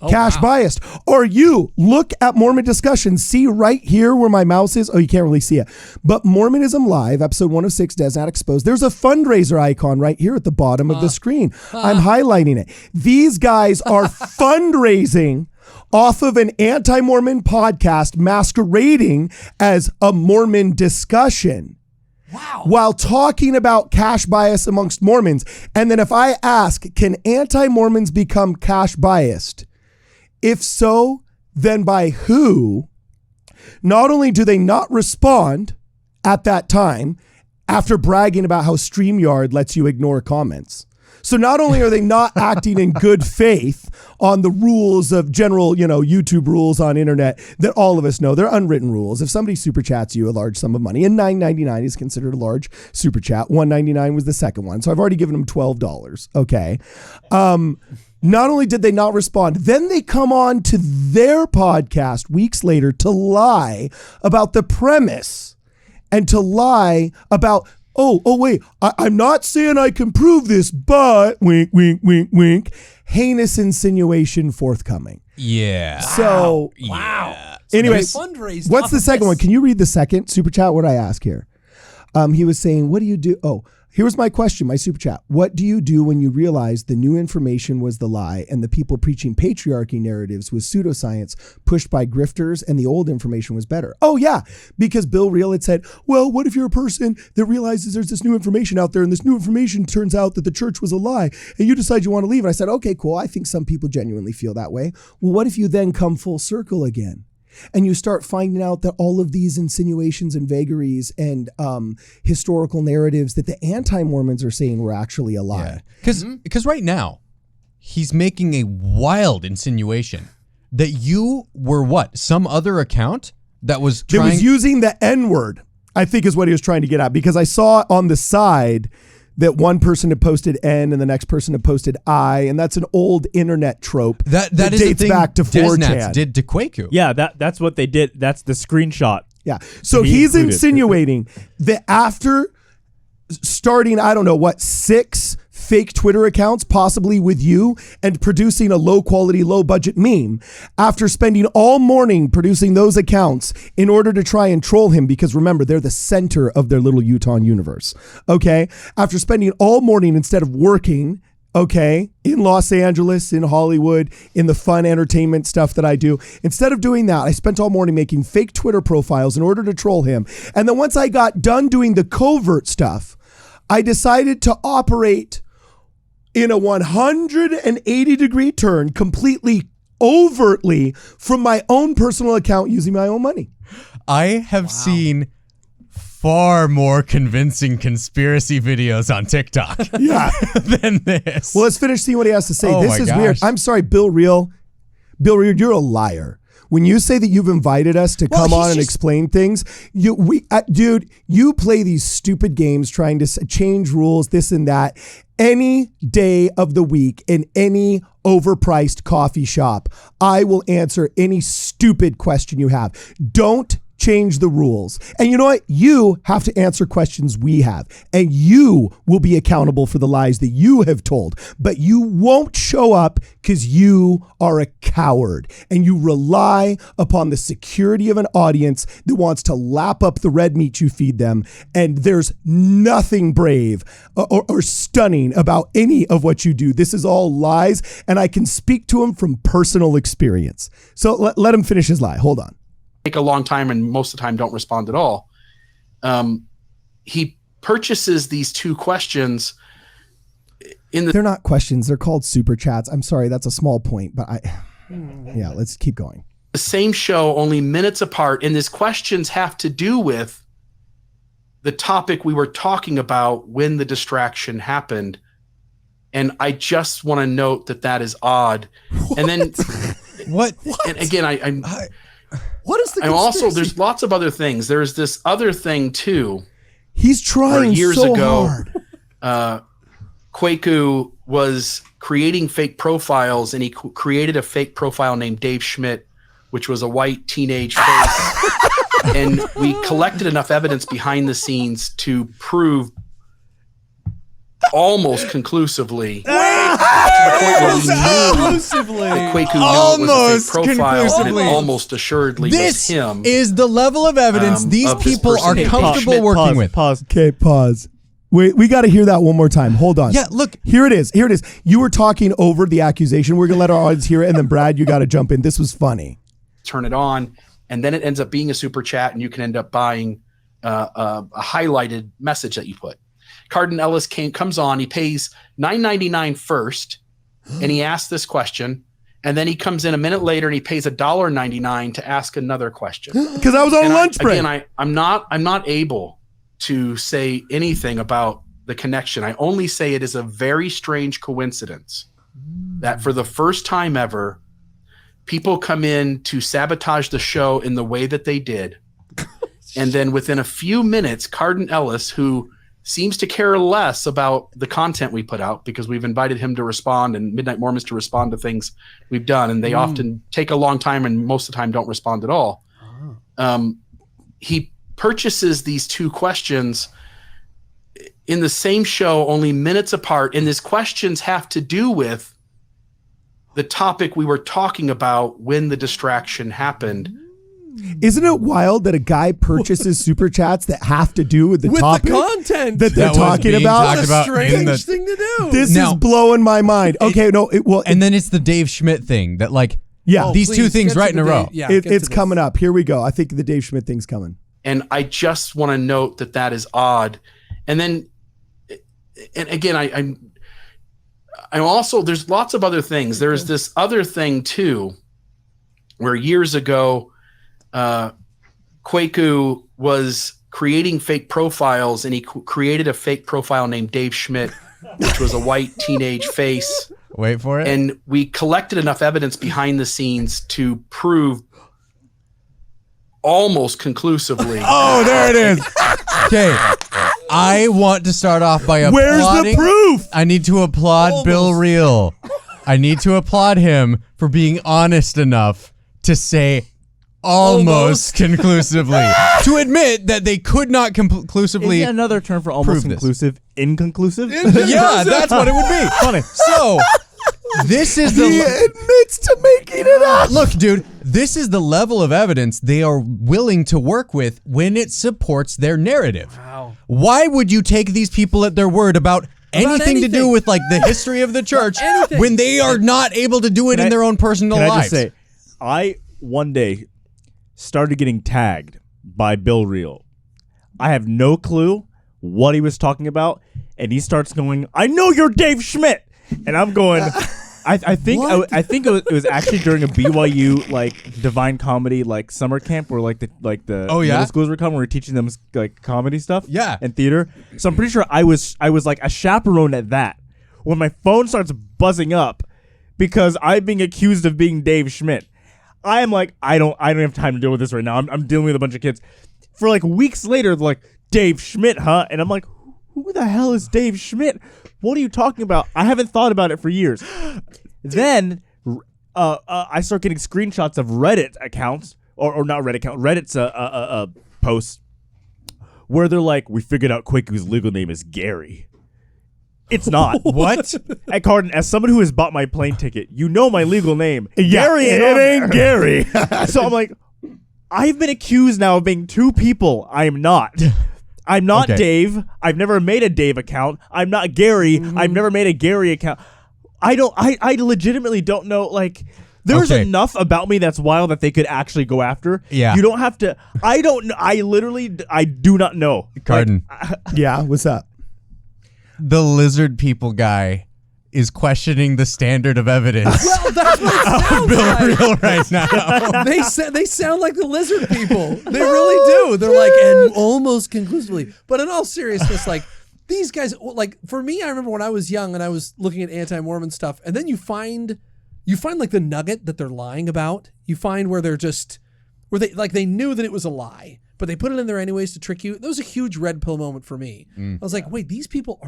cash biased? Or you look at Mormon Discussions, see right here where my mouse is. Oh, you can't really see it. But Mormonism Live, episode 106, Does Not Exposed. There's a fundraiser icon right here at the bottom of the screen. I'm highlighting it. These guys are fundraising off of an anti-Mormon podcast masquerading as a Mormon discussion. Wow. While talking about cash bias amongst Mormons. And then if I ask, can anti-Mormons become cash biased? If so, then by who? Not only do they not respond at that time after bragging about how StreamYard lets you ignore comments. So not only are they not acting in good faith on the rules of general, YouTube rules on internet that all of us know, they're unwritten rules. If somebody super chats you a large sum of money, and $9.99 is considered a large super chat, $1.99 was the second one. So I've already given them $12. Okay. Not only did they not respond, then they come on to their podcast weeks later to lie about the premise and to lie about, oh, wait, I'm not saying I can prove this, but wink, wink, wink, wink, heinous insinuation forthcoming. Yeah. So, wow. Anyway, fundraised what's off the of second this. one? Can you read the second super chat? What did I ask here? He was saying, what do you do? Oh, here's my question, my super chat. What do you do when you realize the new information was the lie and the people preaching patriarchy narratives was pseudoscience pushed by grifters and the old information was better? Oh yeah, because Bill Reel had said, well, what if you're a person that realizes there's this new information out there and this new information turns out that the church was a lie and you decide you want to leave? And I said, okay, cool. I think some people genuinely feel that way. Well, what if you then come full circle again? And you start finding out that all of these insinuations and vagaries and historical narratives that the anti-Mormons are saying were actually a lie. Because right now, he's making a wild insinuation that you were what? Some other account that was trying... That was using the N-word, I think is what he was trying to get at. Because I saw on the side that one person had posted N and the next person had posted I, and that's an old internet trope that is dates back to 4chan. Did to Kwaku. Yeah, that's what they did. That's the screenshot. Yeah. So he's insinuating that after starting, 6 fake Twitter accounts, possibly with you, and producing a low quality, low budget meme, after spending all morning producing those accounts in order to try and troll him, because remember, they're the center of their little Utah universe. Okay. After spending all morning instead of working, okay, in Los Angeles, in Hollywood, in the fun entertainment stuff that I do. Instead of doing that, I spent all morning making fake Twitter profiles in order to troll him. And then once I got done doing the covert stuff, I decided to operate in a 180-degree turn, completely overtly from my own personal account using my own money. I have seen far more convincing conspiracy videos on TikTok than this. Well, let's finish seeing what he has to say. Oh This is weird. I'm sorry, Bill Reel. Bill Reel, you're a liar. When you say that you've invited us to come on and explain things, dude, you play these stupid games trying to change rules, this and that, any day of the week in any overpriced coffee shop. I will answer any stupid question you have. Don't change the rules. And you know what? You have to answer questions we have, and you will be accountable for the lies that you have told, but you won't show up because you are a coward and you rely upon the security of an audience that wants to lap up the red meat you feed them. And there's nothing brave or stunning about any of what you do. This is all lies, and I can speak to him from personal experience. So let him finish his lie. Hold on. Take a long time and most of the time don't respond at all. He purchases these 2 questions they're not questions, they're called super chats. I'm sorry, that's a small point, but let's keep going. The same show, only minutes apart, and these questions have to do with the topic we were talking about when the distraction happened. And I just want to note that is odd. And then what? And again, what is the I'm also, there's lots of other things. There's this other thing too. He's trying years so ago, hard. Kwaku was creating fake profiles, and he created a fake profile named Dave Schmidt, which was a white teenage face. And we collected enough evidence behind the scenes to prove almost conclusively that Kwaku knew it was a fake profile, and it almost assuredly was him. This is the level of evidence these people are comfortable working with. Pause. Okay, pause. Wait, we got to hear that one more time. Hold on. Yeah, look. Here it is. You were talking over the accusation. We're going to let our audience hear it, and then Brad, you got to jump in. This was funny. Turn it on, and then it ends up being a super chat, and you can end up buying a highlighted message that you put. Cardon Ellis comes on. He pays $9.99 first, and he asks this question, and then he comes in a minute later and he pays $1.99 to ask another question. Because I was on lunch break. Again, I'm not able to say anything about the connection. I only say it is a very strange coincidence that for the first time ever, people come in to sabotage the show in the way that they did. And then within a few minutes, Cardon Ellis, who seems to care less about the content we put out because we've invited him to respond and Midnight Mormons to respond to things we've done. And they often take a long time and most of the time don't respond at all. He purchases these two questions in the same show, only minutes apart. And these questions have to do with the topic we were talking about when the distraction happened. Isn't it wild that a guy purchases super chats that have to do with the topic, the content that they're talking about? What a strange thing to do. This is blowing my mind. Okay, and then it's the Dave Schmidt thing that these two things right in a row. It's coming up. Here we go. I think the Dave Schmidt thing's coming. And I just want to note that is odd. And then, and again, I'm also, there's lots of other things. There's this other thing too, where years ago, Kwaku was creating fake profiles, and he created a fake profile named Dave Schmidt, which was a white teenage face. Wait for it. And we collected enough evidence behind the scenes to prove almost conclusively. Oh, there it is. Okay. I want to start off by applauding. Where's the proof? I need to applaud Bill Reel. I need to applaud him for being honest enough to say almost conclusively. To admit that they could not conclusively. Is another term for almost conclusive? Inconclusive? Yeah, that's what it would be. Funny. So, this is He admits to making it up. Look, dude, this is the level of evidence they are willing to work with when it supports their narrative. Wow. Why would you take these people at their word about anything to do with the history of the church when they are not able to do it in their own personal lives? I just say, I one day started getting tagged by Bill Reel. I have no clue what he was talking about, and he starts going, "I know you're Dave Schmidt," and I'm going. I think it was actually during a BYU Divine Comedy summer camp where the middle schools were coming. We were teaching them comedy stuff, and theater. So I'm pretty sure I was a chaperone at that when my phone starts buzzing up because I'm being accused of being Dave Schmidt. I am I don't have time to deal with this right now. I'm dealing with a bunch of kids. For weeks later, they're Dave Schmidt, huh? And I'm like, who the hell is Dave Schmidt? What are you talking about? I haven't thought about it for years. Then I start getting screenshots of Reddit accounts, or not Reddit account, Reddit's posts where they're we figured out Kwaku's legal name is Gary. It's not. What? At Cardon, as someone who has bought my plane ticket, you know my legal name. Yeah, Gary ain't Gary. So I'm I've been accused now of being two people. I am not. I'm not Dave. I've never made a Dave account. I'm not Gary. I've never made a Gary account. I legitimately don't know. There's enough about me that's wild that they could actually go after. Yeah. You don't have to. I don't know. I do not know. Cardon. Yeah, what's up? The lizard people guy is questioning the standard of evidence. Well, that's what it sounds Bill Reel right now. They sound like the lizard people. They really do. They're and almost conclusively. But in all seriousness, these guys, like for me, I remember when I was young and I was looking at anti-Mormon stuff, and then you find like the nugget that they're lying about. You find where they knew that it was a lie, but they put it in there anyways to trick you. That was a huge red pill moment for me. I was like, wait, these people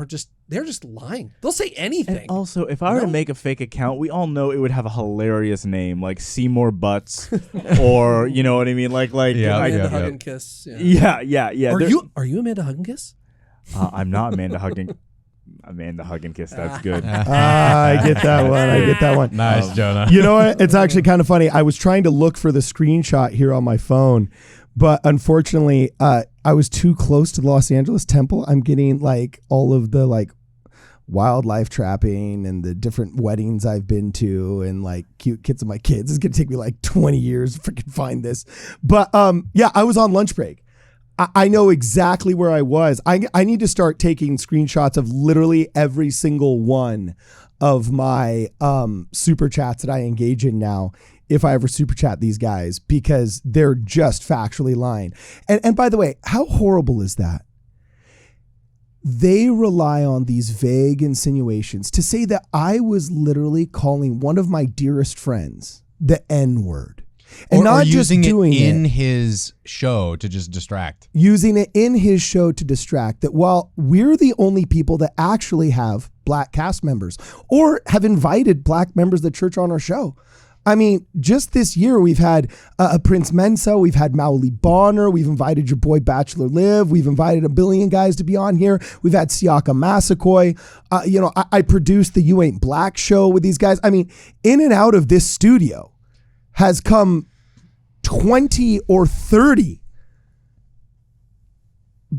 they're just lying. They'll say anything. And also, if I were to make a fake account, we all know it would have a hilarious name like Seymour Butts, or you know what I mean, Amanda Hug and Kiss. Yeah. Are you Amanda Hug and Kiss? I'm not Amanda Hug and Kiss. That's good. I get that one. Nice, Jonah. You know what? It's actually kind of funny. I was trying to look for the screenshot here on my phone, but unfortunately, I was too close to the Los Angeles Temple. I'm getting like all of the like wildlife trapping and the different weddings I've been to and like cute kids of my kids. It's gonna take me like 20 years to freaking find this. But yeah, I was on lunch break. I know exactly where I was. I need to start taking screenshots of literally every single one of my super chats that I engage in now, if I ever super chat these guys, because they're just factually lying. And by the way, how horrible is that? They rely on these vague insinuations to say that I was literally calling one of my dearest friends the N-word. And not just doing it in his show to just distract. Using it in his show to distract. That while we're the only people that actually have black cast members or have invited black members of the church on our show. I mean, just this year we've had Prince Mensa, we've had Mauli Bonner, we've invited your boy Bachelor Liv, we've invited a billion guys to be on here. We've had Siaka Massakoy. I produced the You Ain't Black show with these guys. I mean, in and out of this studio has come 20 or 30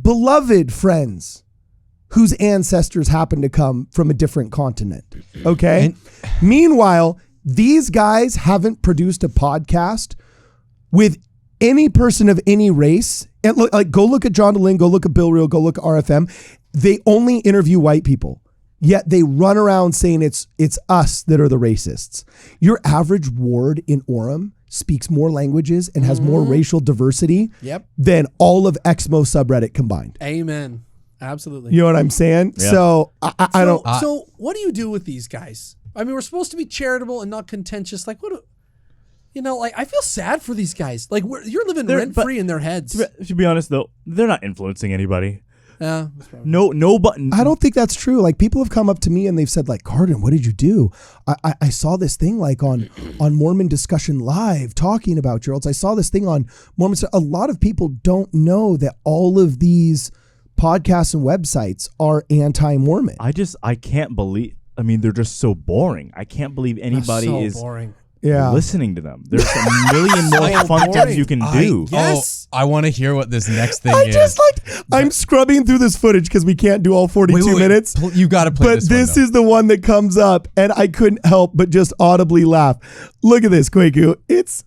beloved friends whose ancestors happen to come from a different continent. Okay. Meanwhile, these guys haven't produced a podcast with any person of any race. And look, like, go look at John DeLynn, go look at Bill Reel, go look at RFM. They only interview white people. Yet they run around saying it's us that are the racists. Your average ward in Orem speaks more languages and has more racial diversity than all of Exmo subreddit combined. Amen. Absolutely. You know what I'm saying? Yeah. So I don't. So what do you do with these guys? I mean, we're supposed to be charitable and not contentious. Like, I feel sad for these guys. Like, you're living rent free in their heads. To be honest, though, they're not influencing anybody. Yeah. No button. I don't think that's true. Like, people have come up to me and they've said, like, Cardon, what did you do? I saw this thing like on Mormon Discussion Live talking about your olds. I saw this thing on Mormon. A lot of people don't know that all of these podcasts and websites are anti-Mormon. I can't believe. I mean, they're just so boring. I can't believe anybody is boring. Listening to them. There's a million more fun things you can do. I want to hear what this next thing is. I'm scrubbing through this footage because we can't do all 42 minutes. You got to play this one. But this is the one that comes up, and I couldn't help but just audibly laugh. Look at this, Kwaku. It's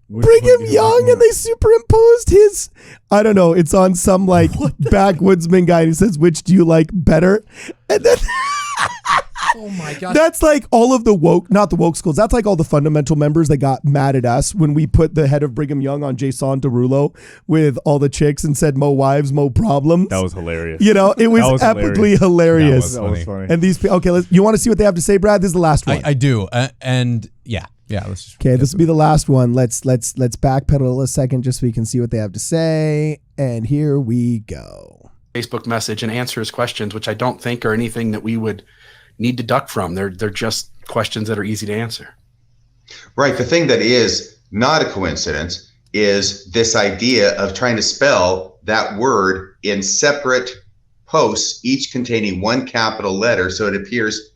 Brigham Young, and they superimposed his, I don't know, it's on some like backwoodsman guy who says, which do you like better? And then... Oh my gosh. That's like all of the not the woke schools. That's like all the fundamental members that got mad at us when we put the head of Brigham Young on Jason Derulo with all the chicks and said, "Mo wives, mo problems." That was hilarious. You know, it was epically hilarious. That was funny. And these people, okay, you want to see what they have to say, Brad? This is the last one. I do. And yeah. Let's just this will be the last one. Let's backpedal a second just so we can see what they have to say. And here we go. Facebook message and answer his questions, which I don't think are anything that we would need to duck from. They're just questions that are easy to answer. Right. The thing that is not a coincidence is this idea of trying to spell that word in separate posts, each containing one capital letter, so it appears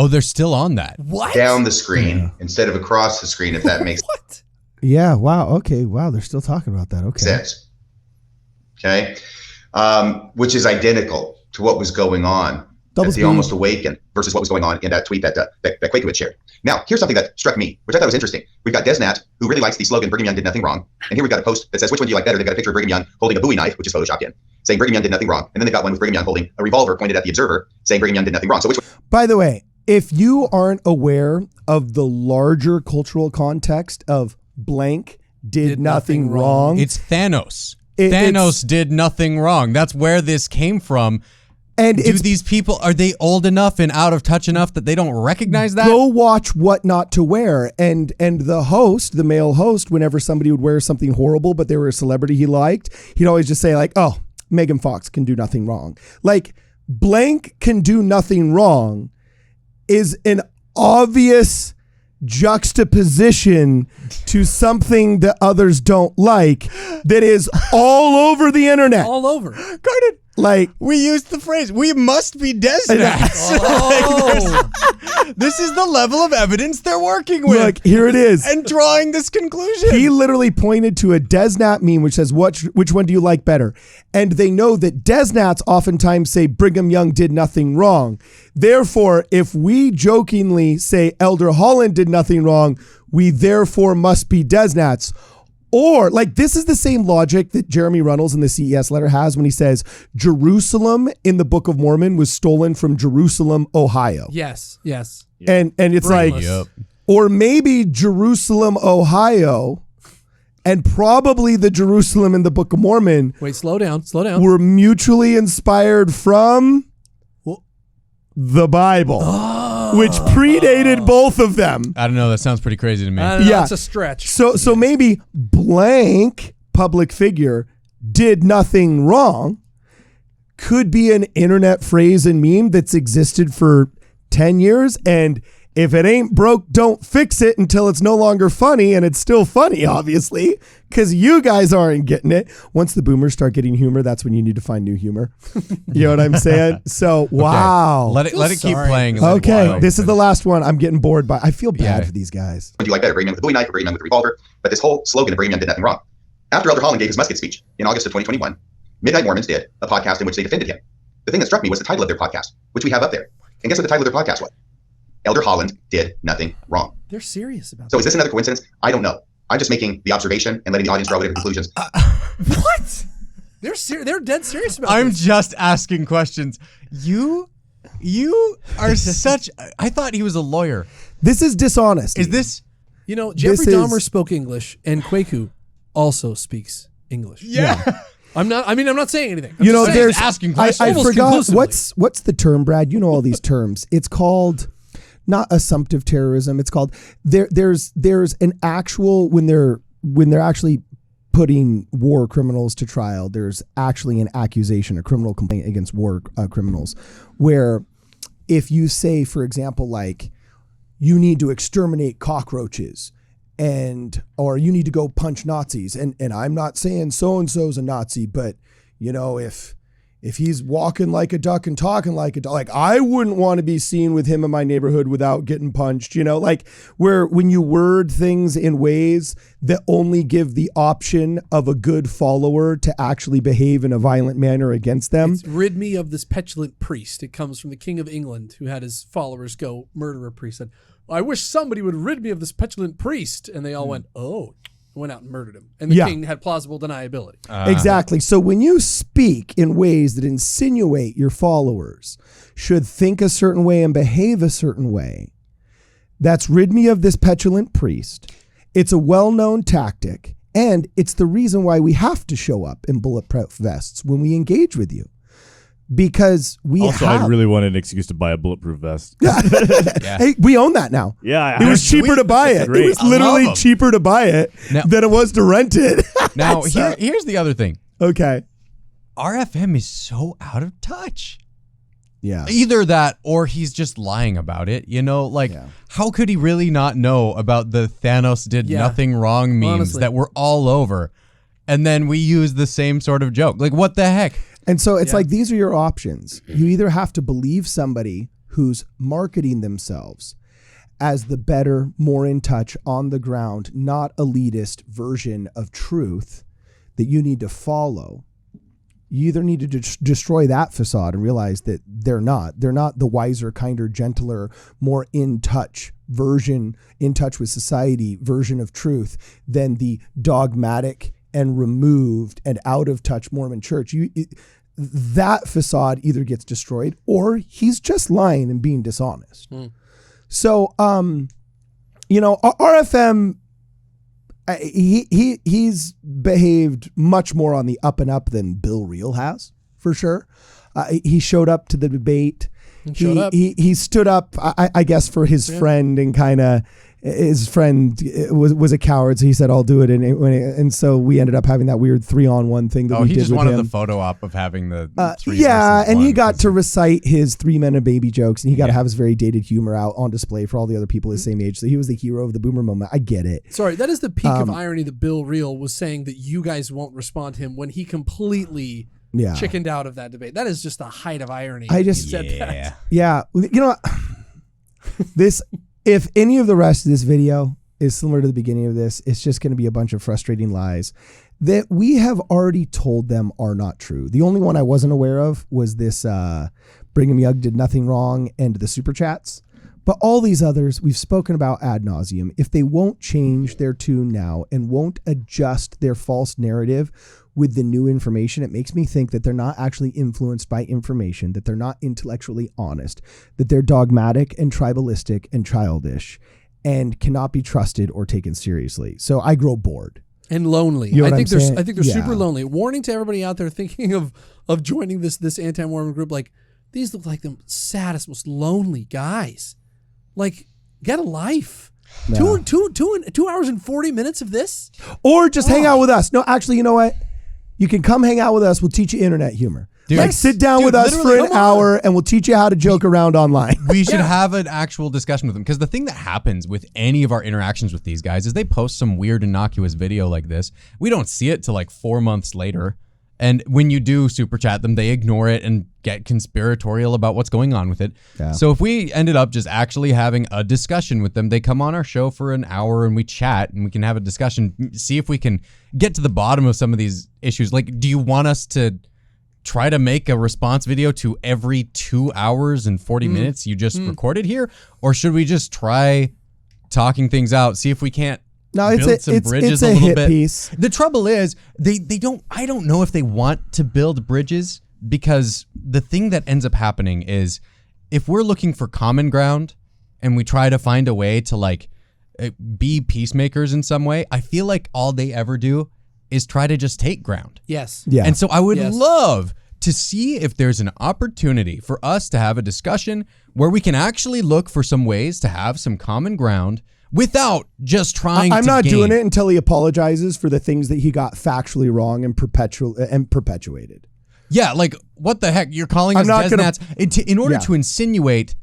they're still on that. What? Down the screen instead of across the screen, if that makes what? Yeah, wow. Okay, wow, they're still talking about that. Okay. sense. Okay. Which is identical to what was going on at the Almost Awakened versus what was going on in that tweet that Kwaku had shared. Now, here's something that struck me, which I thought was interesting. We've got Desnat, who really likes the slogan, Brigham Young did nothing wrong. And here we've got a post that says, which one do you like better? They've got a picture of Brigham Young holding a Bowie knife, which is photoshopped in, saying Brigham Young did nothing wrong. And then they've got one with Brigham Young holding a revolver pointed at the Observer, saying Brigham Young did nothing wrong. So which one? By the way, if you aren't aware of the larger cultural context of blank did nothing wrong. It's Thanos. Thanos did nothing wrong. That's where this came from. And do these people, are they old enough and out of touch enough that they don't recognize that? Go watch What Not to Wear. And the host, the male host, whenever somebody would wear something horrible, but they were a celebrity he liked, he'd always just say like, oh, Megan Fox can do nothing wrong. Like, blank can do nothing wrong is an obvious juxtaposition to something that others don't like that is all over the internet. All over. Cardon, like, we used the phrase, we must be Desnats. This is the level of evidence they're working with. Look, here it is. And drawing this conclusion. He literally pointed to a Desnat meme which says, which one do you like better? And they know that Desnats oftentimes say Brigham Young did nothing wrong. Therefore, if we jokingly say Elder Holland did nothing wrong, we therefore must be Desnats. Or, like, this is the same logic that Jeremy Runnels in the CES letter has when he says Jerusalem in the Book of Mormon was stolen from Jerusalem, Ohio. Yes. And it's Brainless. like, or maybe Jerusalem, Ohio, and probably the Jerusalem in the Book of Mormon. Wait, slow down. Were mutually inspired from the Bible, which predated both of them. I don't know. That sounds pretty crazy to me. That's a stretch. So maybe blank public figure did nothing wrong could be an internet phrase and meme that's existed for 10 years. And if it ain't broke, don't fix it until it's no longer funny. And it's still funny, obviously, because you guys aren't getting it. Once the boomers start getting humor, that's when you need to find new humor. You know what I'm saying? So, wow. Let it keep playing. Okay, this is the last one. I'm getting bored by. I feel bad for these guys. Would you like better, Brigham Young with the Bowie knife or Brigham Young with the revolver? But this whole slogan of Brigham Young did nothing wrong. After Elder Holland gave his musket speech in August of 2021, Midnight Mormons did a podcast in which they defended him. The thing that struck me was the title of their podcast, which we have up there. And guess what the title of their podcast was? Elder Holland did nothing wrong. They're serious about So is this another coincidence? I don't know. I'm just making the observation and letting the audience draw whatever conclusions. What? They're dead serious about I'm this. just asking questions. You are such... I thought he was a lawyer. This is dishonest. Is this... You know, Jeffrey Dahmer spoke English, and Kwaku also speaks English. Yeah. I'm not saying anything. There's asking questions. I forgot what's the term, Brad? You know all these terms. It's called not assumptive terrorism. It's called there's an actual when they're actually putting war criminals to trial. There's actually an accusation, a criminal complaint against war criminals, where if you say, for example, like you need to exterminate cockroaches. Or you need to go punch Nazis. And I'm not saying so-and-so's a Nazi, but you know, if he's walking like a duck and talking like a duck, like I wouldn't want to be seen with him in my neighborhood without getting punched, you know, like when you word things in ways that only give the option of a good follower to actually behave in a violent manner against them. It's rid me of this petulant priest. It comes from the King of England who had his followers go murder a priest. And I wish somebody would rid me of this petulant priest. And they all went out and murdered him. And the king had plausible deniability. Exactly. So when you speak in ways that insinuate your followers should think a certain way and behave a certain way, that's rid me of this petulant priest. It's a well-known tactic. And it's the reason why we have to show up in bulletproof vests when we engage with you. Because I really wanted an excuse to buy a bulletproof vest. Hey, we own that now. Yeah, it was cheaper to buy it. It was literally cheaper to buy it than it was to rent it. Now, here's the other thing. Okay. RFM is so out of touch. Yeah. Either that or he's just lying about it. You know, like, how could he really not know about the Thanos did nothing wrong memes that were all over? And then we use the same sort of joke. Like, what the heck? And so it's like, these are your options. You either have to believe somebody who's marketing themselves as the better, more in touch, on the ground, not elitist version of truth that you need to follow. You either need to destroy that facade and realize that they're not the wiser, kinder, gentler, more in touch version, in touch with society version of truth than the dogmatic and removed and out of touch Mormon church. That facade either gets destroyed or he's just lying and being dishonest. So, RFM, he's behaved much more on the up and up than Bill Reel has, for sure. He showed up to the debate. He stood up, I guess, for his friend, and kind of his friend was a coward, so he said, "I'll do it." And so we ended up having that weird 3-on-1 thing that we did with him. He just wanted the photo op of having the and he got to recite his 3 men and baby jokes, and he got to have his very dated humor out on display for all the other people his same age. So he was the hero of the boomer moment. I get it. Sorry, that is the peak of irony that Bill Reel was saying that you guys won't respond to him when he completely chickened out of that debate. That is just the height of irony. I just said that. Yeah. You know what? If any of the rest of this video is similar to the beginning of this, it's just going to be a bunch of frustrating lies that we have already told them are not true. The only one I wasn't aware of was this Brigham Young did nothing wrong and the super chats. But all these others we've spoken about ad nauseum. If they won't change their tune now and won't adjust their false narrative with the new information, it makes me think that they're not actually influenced by information, that they're not intellectually honest, that they're dogmatic and tribalistic and childish and cannot be trusted or taken seriously. So I grow bored. And lonely. You know I think saying? they're super lonely. Warning to everybody out there thinking of joining this anti-Mormon group. Like, these look like the saddest, most lonely guys. Like, get a life. No. 2 hours and 40 minutes of this? Or just hang out with us. No, actually, you know what? You can come hang out with us. We'll teach you internet humor. Dude, like, sit down with us for an hour and we'll teach you how to joke around online. We should have an actual discussion with them, because the thing that happens with any of our interactions with these guys is they post some weird innocuous video like this. We don't see it till like 4 months later. And when you do super chat them, they ignore it and get conspiratorial about what's going on with it. Yeah. So if we ended up just actually having a discussion with them, they come on our show for an hour and we chat and we can have a discussion, see if we can get to the bottom of some of these issues. Like, do you want us to try to make a response video to every 2 hours and 40 minutes you just recorded here? Or should we just try talking things out, see if we can't build some bridges a little bit? Piece. The trouble is they don't, I don't know if they want to build bridges, because the thing that ends up happening is if we're looking for common ground and we try to find a way to like be peacemakers in some way, I feel like all they ever do is try to just take ground. Yes. Yeah. And so I would love to see if there's an opportunity for us to have a discussion where we can actually look for some ways to have some common ground without just trying I'm to not gain. doing it until he apologizes for the things that he got factually wrong and perpetuated. Yeah, like, what the heck? You're calling us Desnats in order to insinuate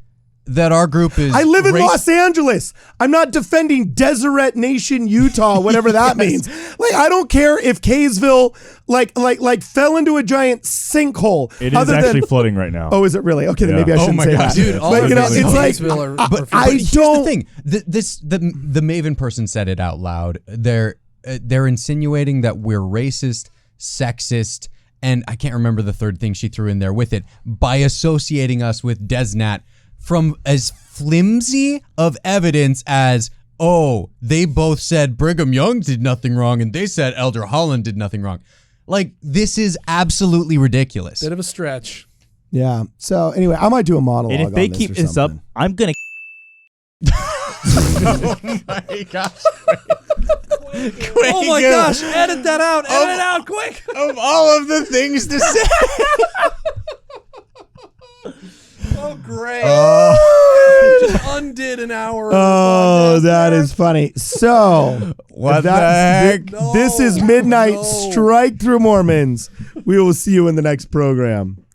that our group is I live in Los Angeles. I'm not defending Deseret Nation, Utah, whatever that means. Like, I don't care if Kaysville like fell into a giant sinkhole. It is actually flooding right now. Oh, is it really? Okay, then maybe I shouldn't say that. Dude, but you know, it's like, but here's the thing. The Maven person said it out loud. They're insinuating that we're racist, sexist, and I can't remember the third thing she threw in there with it, by associating us with Desnat from as flimsy of evidence as, oh, they both said Brigham Young did nothing wrong and they said Elder Holland did nothing wrong. Like, this is absolutely ridiculous. Bit of a stretch. Yeah. So anyway, I might do a monologue. And if they keep this up, I'm gonna. Oh my gosh! Quick, oh my gosh! Edit that out! Edit it out quick! Of all of the things to say. Oh, great. Just undid an hour. Oh, that is funny. So, what the heck? This is Midnight Strike Through Mormons. We will see you in the next program.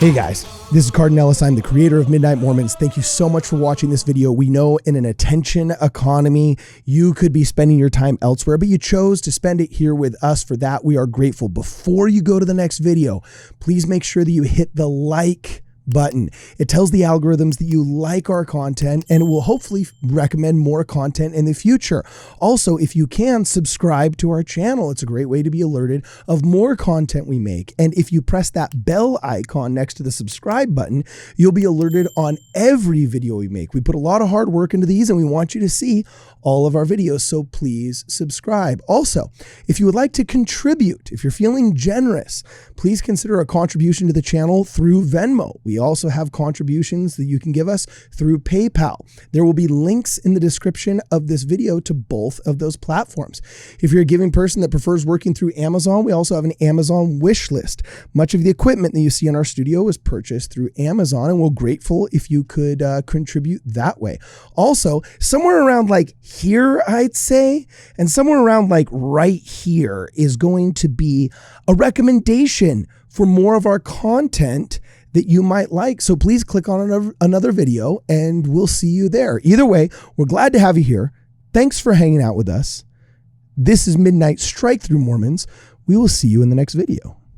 Hey guys, this is Cardon Ellis. I'm the creator of Midnight Mormons. Thank you so much for watching this video. We know in an attention economy, you could be spending your time elsewhere, but you chose to spend it here with us. For that, we are grateful. Before you go to the next video, please make sure that you hit the like button. It tells the algorithms that you like our content, and it will hopefully recommend more content in the future. Also, if you can, subscribe to our channel. It's a great way to be alerted of more content we make. And if you press that bell icon next to the subscribe button, you'll be alerted on every video we make. We put a lot of hard work into these, and we want you to see all of our videos, so please subscribe. Also, if you would like to contribute, if you're feeling generous, please consider a contribution to the channel through Venmo. We also have contributions that you can give us through PayPal. There will be links in the description of this video to both of those platforms. If you're a giving person that prefers working through Amazon, we also have an Amazon wish list. Much of the equipment that you see in our studio was purchased through Amazon, and we're grateful if you could contribute that way. Also, somewhere around like here, I'd say, and somewhere around like right here is going to be a recommendation for more of our content that you might like. So please click on another video and we'll see you there. Either way, we're glad to have you here. Thanks for hanging out with us. This is Midnight Strike Through Mormons. We will see you in the next video.